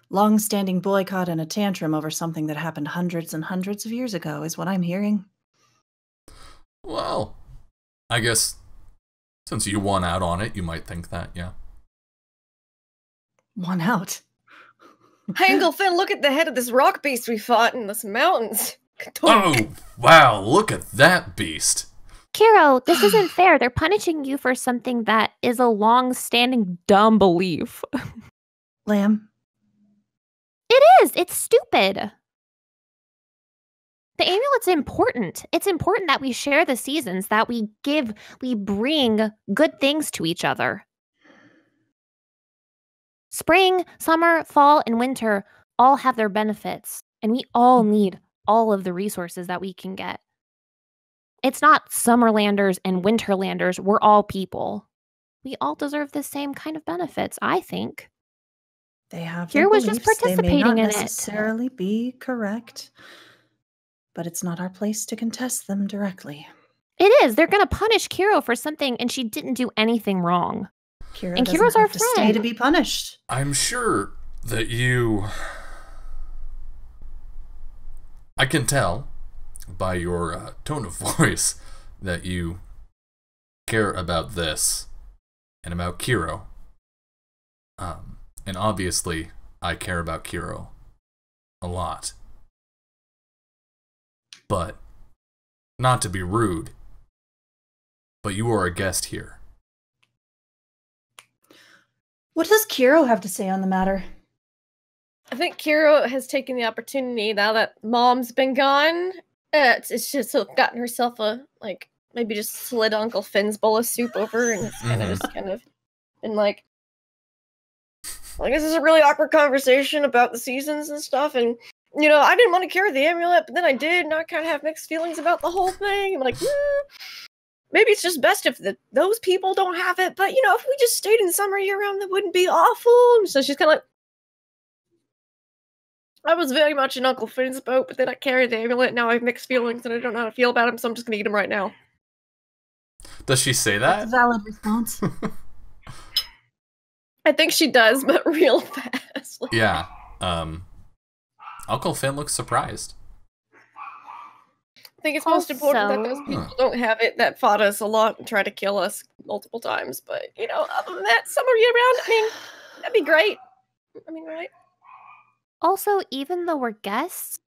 long-standing boycott and a tantrum over something that happened hundreds and hundreds of years ago, is what I'm hearing. Well, I guess since you won out on it, you might think that, yeah. Won out? Hanglefin, look at the head of this rock beast we fought in this mountains. Oh, wow, look at that beast. Kiro, this isn't fair. They're punishing you for something that is a long-standing dumb belief. Lamb? It is. It's stupid. The amulet's important. It's important that we share the seasons, that we bring good things to each other. Spring, summer, fall, and winter all have their benefits, and we all need all of the resources that we can get. It's not Summerlanders and Winterlanders. We're all people. We all deserve the same kind of benefits, I think. They have Kira was just participating they may not in necessarily be correct, but it's not our place to contest them directly. It is. They're going to punish Kiro for something, and she didn't do anything wrong. Kira and doesn't Kiro's have our to friend. stay to be punished. I'm sure that I can tell by your tone of voice that you care about this and about Kiro. And obviously, I care about Kiro a lot. But, not to be rude, but you are a guest here. What does Kiro have to say on the matter? I think Kiro has taken the opportunity now that Mom's been gone. It's just gotten herself maybe just slid Uncle Finn's bowl of soup over and it's kind of been like, like, this is a really awkward conversation about the seasons and stuff, and, you know, I didn't want to carry the amulet, but then I did, and I kind of have mixed feelings about the whole thing. I'm like, maybe it's just best if those people don't have it, but, you know, if we just stayed in summer year-round, that wouldn't be awful. And so she's kind of like, I was very much in Uncle Finn's boat, but then I carried the amulet, and now I have mixed feelings, and I don't know how to feel about him, so I'm just gonna eat him right now. Does she say That's a that? valid response. I think she does, but real fast. Yeah. Uncle Finn looks surprised. I think it's most important that those Also- people don't have it that fought us a lot and tried to kill us multiple times. But, you know, other than that, summer year-round, I mean, that'd be great. I mean, right? Also, even though we're guests,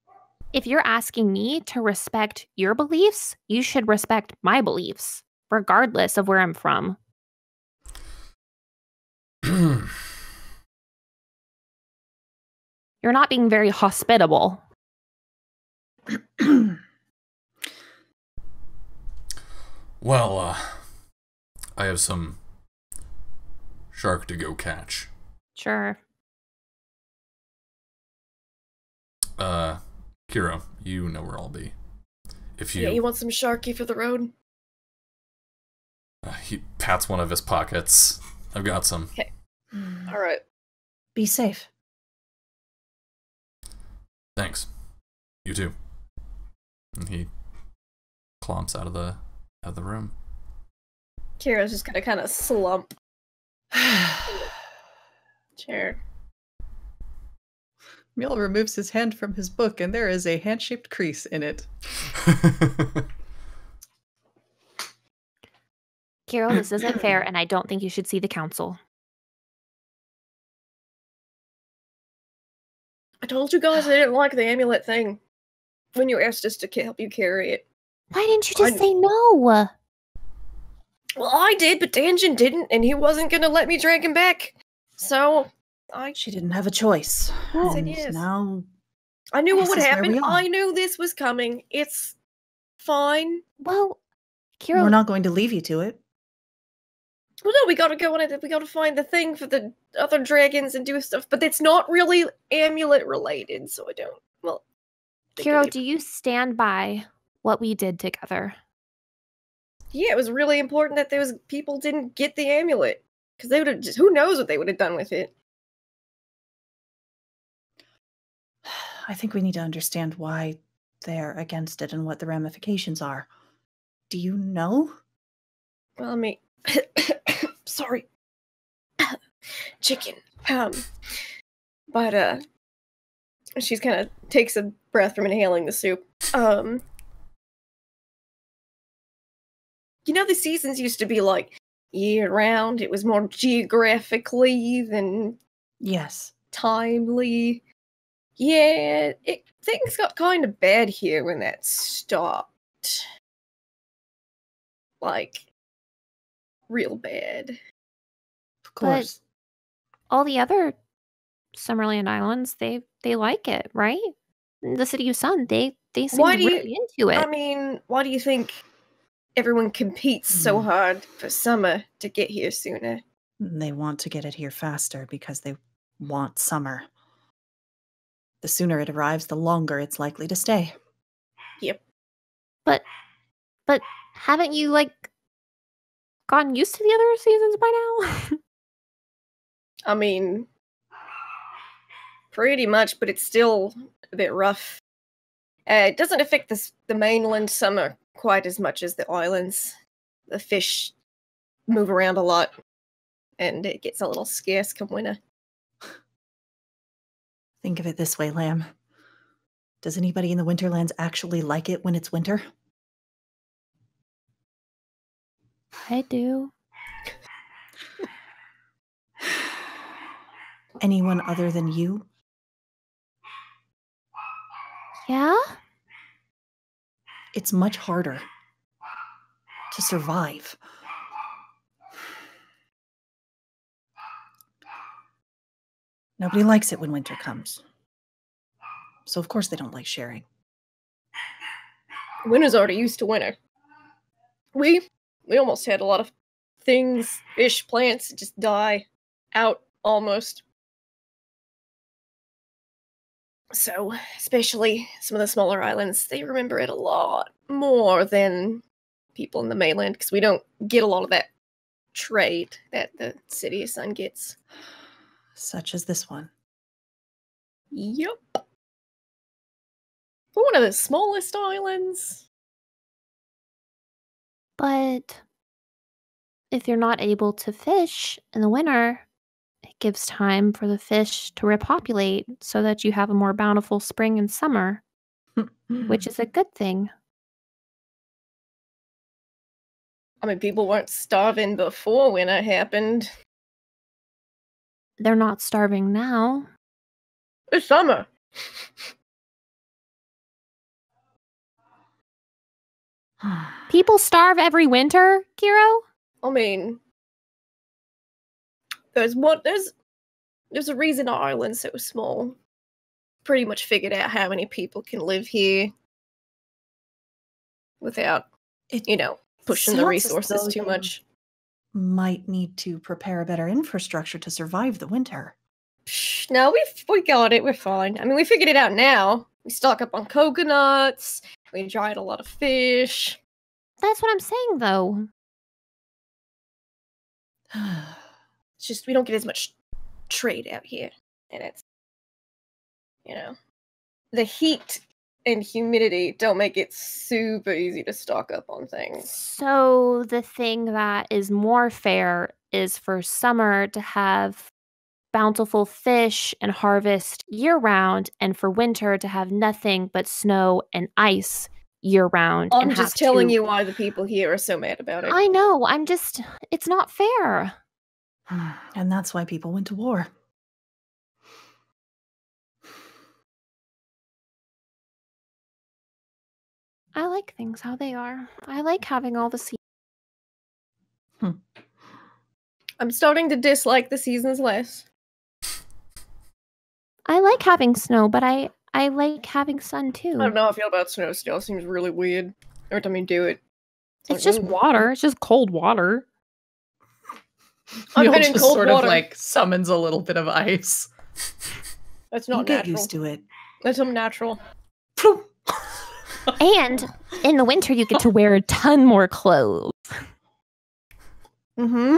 if you're asking me to respect your beliefs, you should respect my beliefs, regardless of where I'm from. You're not being very hospitable. Well, I have some shark to go catch. Sure. Kiro, you know where I'll be. If you... Yeah, you want some Sharky for the road? he pats one of his pockets. I've got some. Okay. All right. Be safe. Thanks. You too. And he clomps out of the room. Kira's just gonna kind of slump. Chair. Miel removes his hand from his book, and there is a hand-shaped crease in it. Kiro, this isn't fair, and I don't think you should see the council. I told you guys I didn't like the amulet thing when you asked us to help you carry it. Why didn't you just say no? Well, I did, but Danjin didn't, and he wasn't gonna let me drag him back. So, She didn't have a choice. Yes, it And is. now I knew what This would is where happen. we are. I knew this was coming. It's fine. Well, Kiro, we're not going to leave you to it. Well, no, we gotta go on it. We gotta find the thing for the other dragons and do stuff, but it's not really amulet related, so I don't. Well, think of Kiro, it. do you stand by what we did together? Yeah, it was really important that those people didn't get the amulet because they would have just. Who knows what they would have done with it? I think we need to understand why they're against it and what the ramifications are. Do you know? Well, I mean, sorry, chicken. But she's kind of takes a breath from inhaling the soup. You know, the seasons used to be like year round. It was more geographically than Yes. timely. Yeah, things got kind of bad here when that stopped. Like, real bad. Of course. All the other Summerland Islands, they like it, right? The City of Sun, they seem Why do you- really into it. I mean, why do you think everyone competes so hard for summer to get here sooner? They want to get it here faster because they want summer. The sooner it arrives, the longer it's likely to stay. Yep. But haven't you gotten used to the other seasons by now? I mean, pretty much, but it's still a bit rough. It doesn't affect the mainland summer quite as much as the islands. The fish move around a lot, and it gets a little scarce come winter. Think of it this way, Lamb. Does anybody in the Winterlands actually like it when it's winter? I do. Anyone other than you? Yeah? It's much harder to survive. Nobody likes it when winter comes. So of course they don't like sharing. Winter's already used to winter. We almost had a lot of things, fish, plants, just die out almost. So, especially some of the smaller islands, they remember it a lot more than people in the mainland because we don't get a lot of that trade that the City of Sun gets. Such as this one. Yep. We're one of the smallest islands. But if you're not able to fish in the winter, it gives time for the fish to repopulate so that you have a more bountiful spring and summer, which is a good thing. I mean, people weren't starving before winter happened. They're not starving now. It's summer. People starve every winter, Kiro? I mean, there's a reason our island's so small. Pretty much figured out how many people can live here without, pushing the resources too much. Might need to prepare a better infrastructure to survive the winter. Psh, no, we got it. We're fine. I mean, we figured it out now. We stock up on coconuts. We dried a lot of fish. That's what I'm saying, though. It's just we don't get as much trade out here, and it's the heat and humidity don't make it super easy to stock up on things. So the thing that is more fair is for summer to have bountiful fish and harvest year-round, and for winter to have nothing but snow and ice year-round. I'm just telling you why the people here are so mad about it. I know, it's not fair. And that's why people went to war. I like things how they are. I like having all the seasons. I'm starting to dislike the seasons less. I like having snow, but I like having sun too. I don't know how I feel about snow still. It seems really weird every time you do it. It's just water. It's just cold water. I've been in just cold sort water. of like summons a little bit of ice. That's not You get natural. used to it. That's unnatural. And in the winter, you get to wear a ton more clothes. Mm-hmm.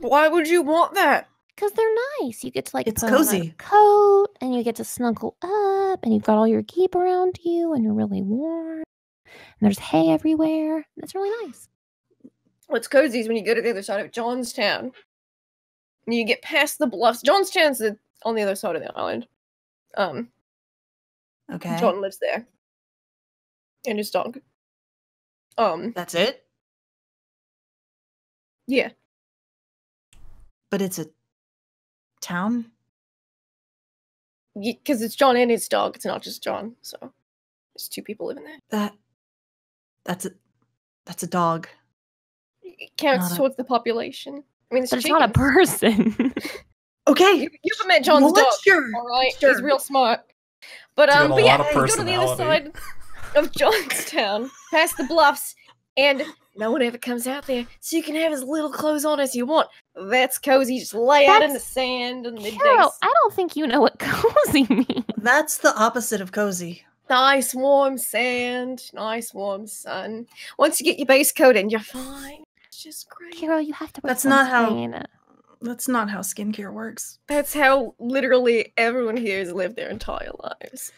Why would you want that? Because they're nice. You get to It's put on cozy. a coat, and you get to snuggle up, and you've got all your gear around you, and you're really warm. And there's hay everywhere. That's really nice. What's cozy is when you go to the other side of Johnstown, and you get past the bluffs. Johnstown's on the other side of the island. Okay. John lives there. And his dog. That's it? Yeah. But it's a town? Because it's John and his dog. It's not just John. So there's two people living there. That's a dog. It counts Not a- towards the population. I mean, But it's not a person. Okay. You haven't met John's Well, dog. sure. All right, Sure. he's real smart. But He's got a but yeah, lot of you go to the other side of Johnstown, past the bluffs, and no one ever comes out there, so you can have as little clothes on as you want. That's cozy. Just lay out in the sand and the Carol, I don't think you know what cozy means. That's the opposite of cozy. nice warm sand, nice warm sun. Once you get your base coat in, you're fine. It's just great. Carol, you have to wear That's not how- sunscreen. That's not how skincare works. That's how literally everyone here has lived their entire lives.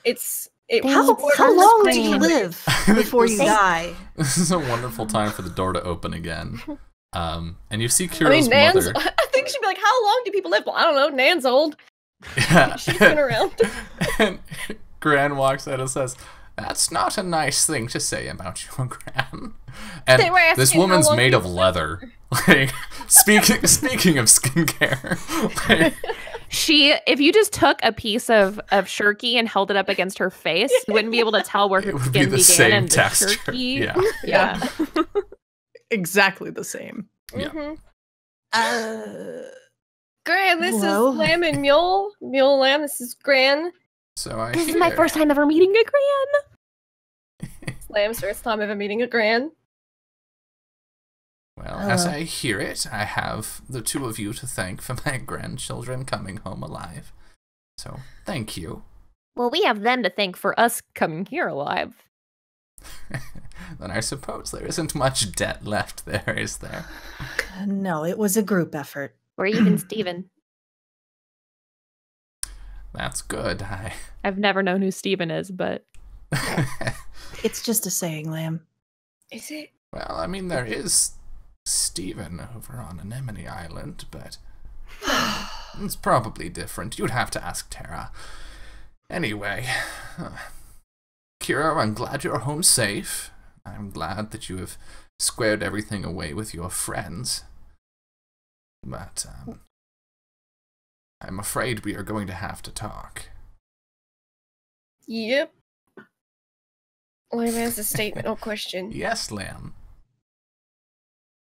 How long do you live before you This is- die? This is a wonderful time for the door to open again. And you see I Kiro's mean, Nan's. mother. I think she'd be like, "How long do people live?" Well, I don't know. Nan's old. Yeah. She's been around. And Gran walks out and says, "That's not a nice thing to say about you, Gran." And They were asking this how woman's long made you of lived. leather. Like speaking of skincare, like, If you just took a piece of shirky and held it up against her face, you wouldn't be able to tell where her it would be skin the began same and the texture. shirky. Yeah. Yeah. Exactly the same. Yeah. Mm-hmm. Gran, this Hello? is Lamb and Mule. Mule Lamb, this is Gran. So I This is my hear- first time ever meeting a Gran. Lamb's first time ever meeting a Gran. Well, as I hear it, I have the two of you to thank for my grandchildren coming home alive. So, thank you. Well, we have them to thank for us coming here alive. Then I suppose there isn't much debt left there, is there? No, it was a group effort. Or even Steven. That's good. I've never known who Steven is, but... It's just a saying, Lamb. Is it? Well, I mean, there is Steven over on Anemone Island, but it's probably different. You'd have to ask Tara. Anyway, Kira, I'm glad you're home safe. I'm glad that you have squared everything away with your friends. But, I'm afraid we are going to have to talk. Yep. Lamb has a statement or question. Yes, Lamb.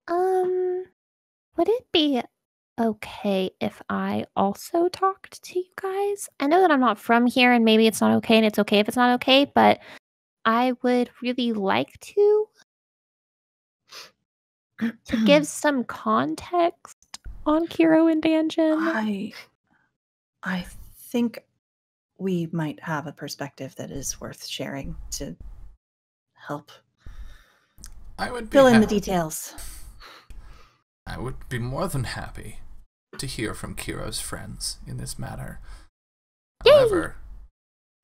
Would it be okay if I also talked to you guys? I know that I'm not from here and maybe it's not okay and it's okay if it's not okay, but I would really like to give some context on Kiro and Danjin. I think we might have a perspective that is worth sharing to help I would be fill in the details. I would be more than happy to hear from Kiro's friends in this matter. Yay! However,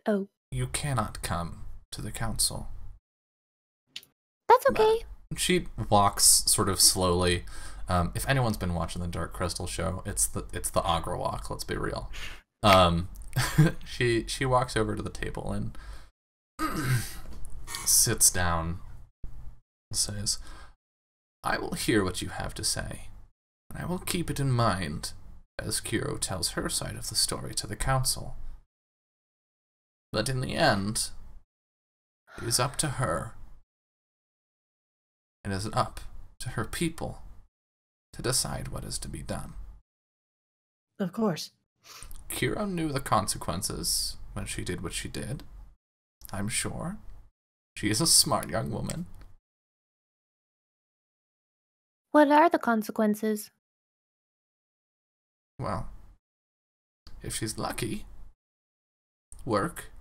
Oh, you cannot come to the council. that's okay. She walks sort of slowly. If anyone's been watching the Dark Crystal show, it's the Agra walk. Let's be real. She walks over to the table and sits down and says, I will hear what you have to say, and I will keep it in mind as Kiro tells her side of the story to the council. But in the end, it is up to her. It is up to her people to decide what is to be done. Of course. Kiro knew the consequences when she did what she did. I'm sure. She is a smart young woman. What are the consequences? Well, if she's lucky, work,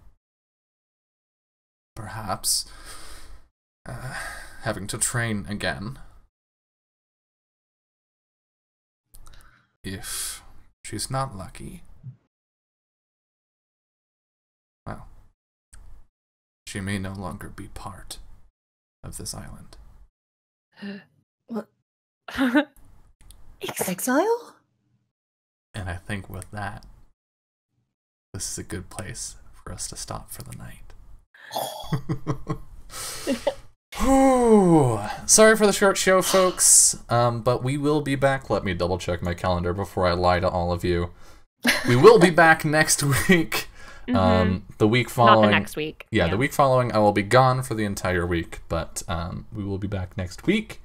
perhaps having to train again. If she's not lucky, well, she may no longer be part of this island. What? Exile? And I think with that, this is a good place for us to stop for the night. Sorry for the short show, folks, but we will be back. Let me double check my calendar before I lie to all of you. We will be back next week. The week following. Not the next week. Yeah, the week following, I will be gone for the entire week, but we will be back next week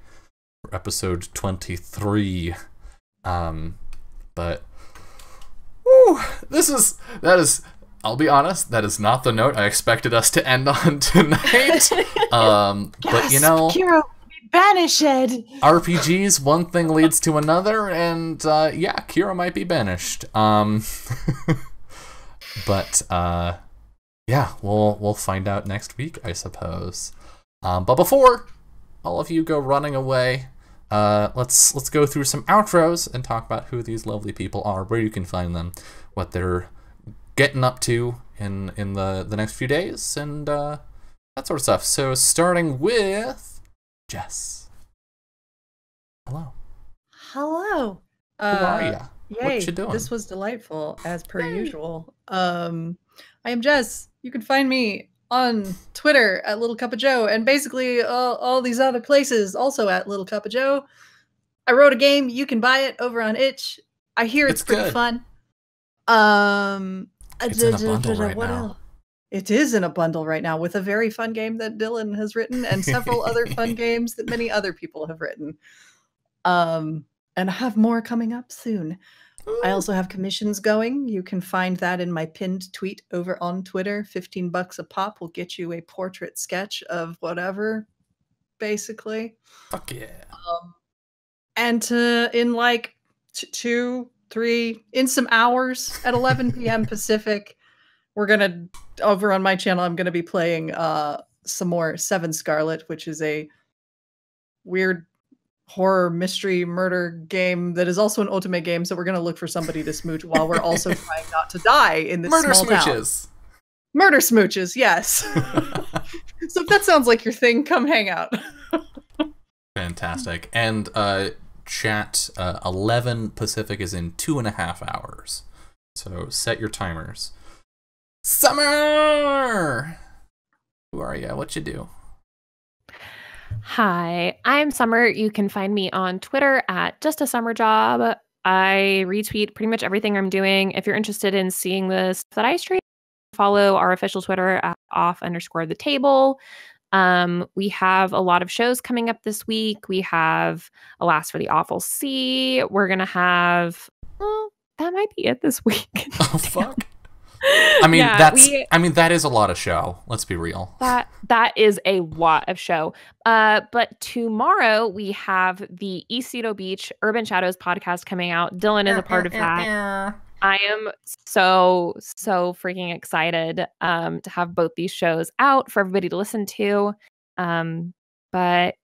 for episode 23. But whew, that is. I'll be honest, that is not the note I expected us to end on tonight. But you know, Kiro, be banished. RPGs, one thing leads to another, and yeah, Kiro might be banished. But yeah, we'll find out next week, I suppose. But before all of you go running away, let's go through some outros and talk about who these lovely people are, where you can find them, what they're getting up to in the next few days, and that sort of stuff. So starting with Jess. Hello. Hello. Who are you? Yay, What you doing? this was delightful, as per usual. I am Jess. You can find me on Twitter at Little Cup of Joe, and basically all these other places also at Little Cup of Joe. I wrote a game. You can buy it over on itch. I hear it's pretty good. fun. It's in a bundle right what now. else? It is in a bundle right now with a very fun game that Dylan has written and several other fun games that many other people have written. And I have more coming up soon. I also have commissions going. You can find that in my pinned tweet over on Twitter. $15 a pop will get you a portrait sketch of whatever, basically. Fuck yeah. And in like 2, 3, in some hours at 11 p.m. Pacific, we're gonna over on my channel. I'm gonna be playing some more Seven Scarlet, which is a weird horror mystery murder game that is also an otome game. So we're gonna look for somebody to smooch while we're also trying not to die in this Murder small smooches. town. Murder smooches, yes. So if that sounds like your thing, come hang out. Fantastic. And chat, 11 Pacific is in 2.5 hours. So set your timers. Summer! Who are you? What you do? Hi, I'm Summer. You can find me on Twitter at Just a Summer Job. I retweet pretty much everything I'm doing. If you're interested in seeing the stuff that I stream, follow our official Twitter at off_the table. We have a lot of shows coming up this week. We have Alas for the Awful Sea. We're gonna have that might be it this week. Oh fuck. I mean, that is a lot of show. Let's be real. That is a lot of show. But tomorrow we have the East Cedo Beach Urban Shadows podcast coming out. Dylan is a part of that. I am so freaking excited to have both these shows out for everybody to listen to. But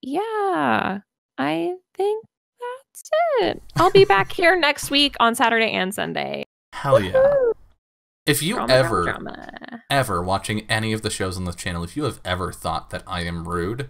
yeah, I think that's it. I'll be back here next week on Saturday and Sunday. Hell yeah. Woo-hoo! If you Drama. ever watching any of the shows on this channel, if you have ever thought that I am rude,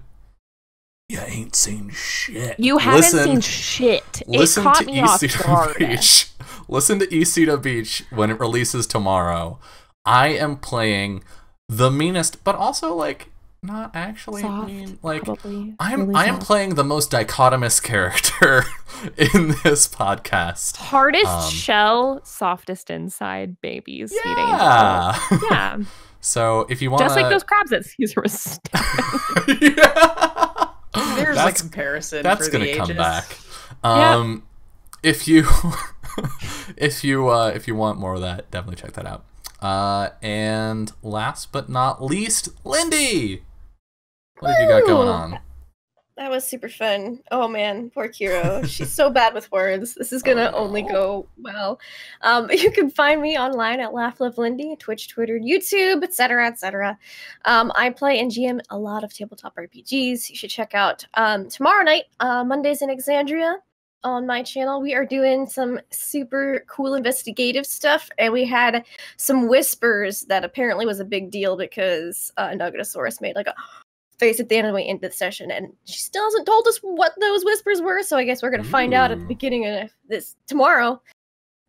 you ain't seen shit. You haven't seen shit. Listen it caught to me off East guard. Cedo Beach. Listen to East Cedo Beach when it releases tomorrow. I am playing the meanest, but also like not actually Soft, mean. Like probably. I Really am soft. playing the most dichotomous character in this podcast. Hardest shell, softest inside, baby. Sweet angel. Yeah. Yeah. So if you want, Just like those crabs that Caesar was stabbing. Yeah. There's a comparison. That's for the gonna come ages. back. Yeah. If you if you want more of that, definitely check that out. And last but not least, Lindy, what have you got going on? That was super fun. Oh man, poor Kiro. She's so bad with words. This is gonna only go well. You can find me online at Laugh Love Lindy, Twitch, Twitter, YouTube, etc., etc. I play and GM a lot of tabletop RPGs. You should check out tomorrow night, Mondays in Exandria. On my channel, we are doing some super cool investigative stuff, and we had some whispers that apparently was a big deal because Nugatosaurus made like a face at the end of the session, and she still hasn't told us what those whispers were, so I guess we're gonna find out at the beginning of this tomorrow.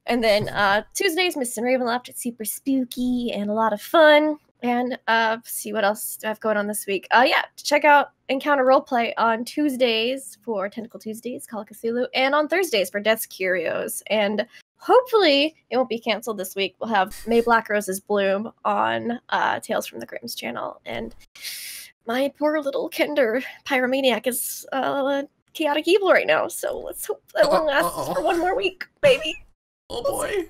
And then Tuesdays, Miss and Ravenloft, it's super spooky and a lot of fun. And see what else do I have going on this week. Yeah, check out Encounter Roleplay on Tuesdays for Tentacle Tuesdays, Call of Cthulhu, and on Thursdays for Death's Curios. And hopefully it won't be canceled this week. We'll have May Black Roses Bloom on Tales from the Grimm's channel. And my poor little Kinder Pyromaniac is chaotic evil right now. So let's hope that won't last for one more week, baby. Oh boy.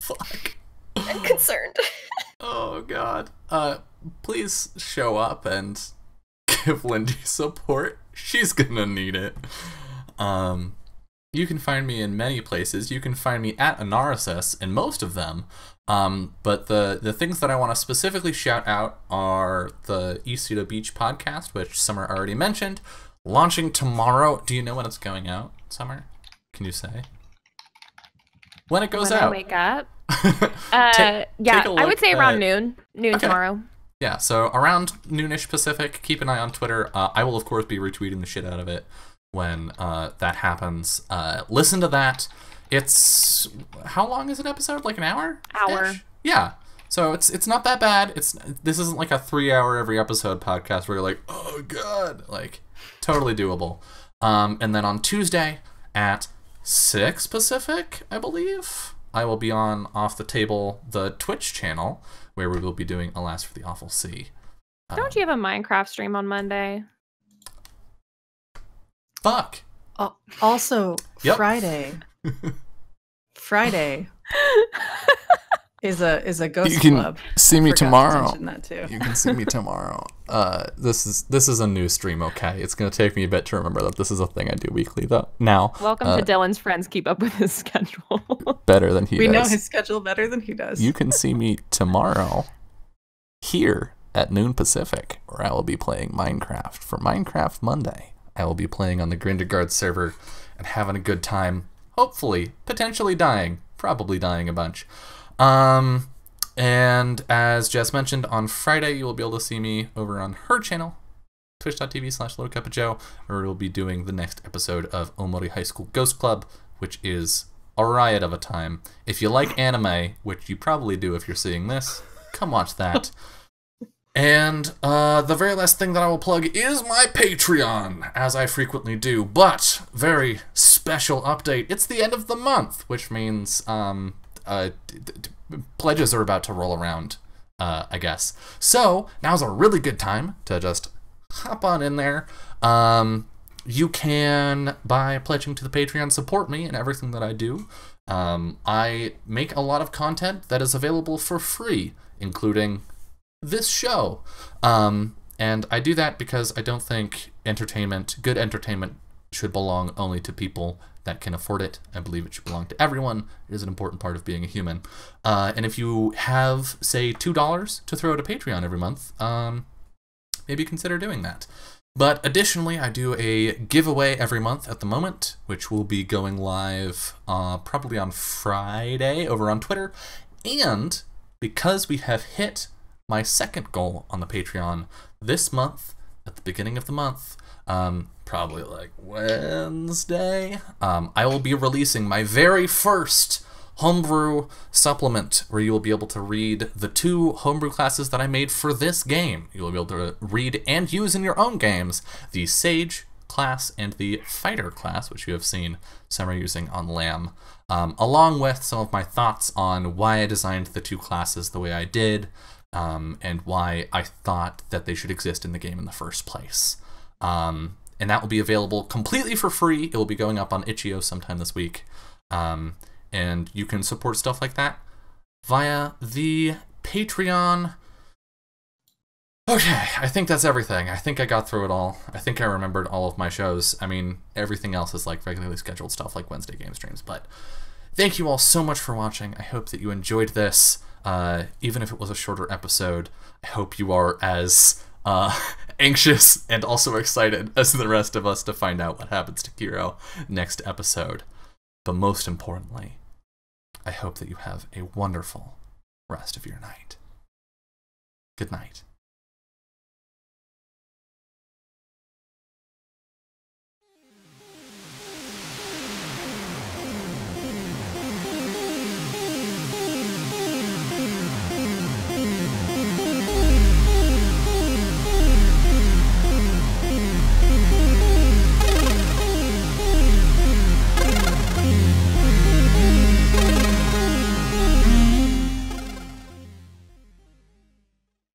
Fuck. I'm concerned. Oh god. Please show up and give Lindy support. She's gonna need it. You can find me in many places. You can find me at Anarasis in most of them. But the things that I want to specifically shout out are the East Cedo Beach podcast, which Summer already mentioned, launching tomorrow. Do you know when it's going out, Summer? Can you say? When it goes when out. I wake up. Yeah, I would say around noon okay. tomorrow. Yeah, so around noonish Pacific. Keep an eye on Twitter. I will, of course, be retweeting the shit out of it when that happens. Listen to that. It's... How long is an episode? Like an hour? Hour. Yeah. So it's not that bad. This isn't like a 3-hour every episode podcast where you're like, oh god. Like, totally doable. And then on Tuesday at 6 Pacific, I believe, I will be on Off the Table, the Twitch channel, where we will be doing Alas for the Awful Sea. Don't you have a Minecraft stream on Monday? Fuck. Also, Yep. Friday is a ghost You can club. see me Forgot to tomorrow. mention that too. You can see me tomorrow. This is a new stream, okay? It's gonna take me a bit to remember that this is a thing I do weekly, though. Now, Welcome to Dylan's friends. Keep up with his schedule. better than he We does. know his schedule better than he does. You can see me tomorrow here at noon Pacific, where I will be playing Minecraft for Minecraft Monday. I will be playing on the Grindelgard server and having a good time. Hopefully, potentially dying, probably dying a bunch. And as Jess mentioned, on Friday you will be able to see me over on her channel, twitch.tv/LoadCupOfJoe, where we'll be doing the next episode of Omori High School Ghost Club, which is a riot of a time. If you like anime, which you probably do if you're seeing this, come watch that. And the very last thing that I will plug is my Patreon, as I frequently do. But, very special update, it's the end of the month, which means pledges are about to roll around, I guess. So, now's a really good time to just hop on in there. You can, by pledging to the Patreon, support me in everything that I do. I make a lot of content that is available for free, including this show. And I do that because I don't think good entertainment should belong only to people that can afford it. I believe it should belong to everyone. It is an important part of being a human. And if you have, say, $2 to throw at a Patreon every month, maybe consider doing that. But additionally, I do a giveaway every month at the moment, which will be going live probably on Friday over on Twitter. And because we have hit my second goal on the Patreon this month, at the beginning of the month, probably like Wednesday, I will be releasing my very first homebrew supplement, where you will be able to read the 2 homebrew classes that I made for this game. You will be able to read and use in your own games the Sage class and the Fighter class, which you have seen some are using on Lamb, along with some of my thoughts on why I designed the 2 classes the way I did, and why I thought that they should exist in the game in the first place. And that will be available completely for free. It will be going up on itch.io sometime this week. And you can support stuff like that via the Patreon. Okay, I think that's everything. I think I got through it all. I think I remembered all of my shows. I mean, everything else is like regularly scheduled stuff like Wednesday game streams. But thank you all so much for watching. I hope that you enjoyed this. Even if it was a shorter episode, I hope you are as anxious and also excited as the rest of us to find out what happens to Kiro next episode. But most importantly, I hope that you have a wonderful rest of your night. Good night.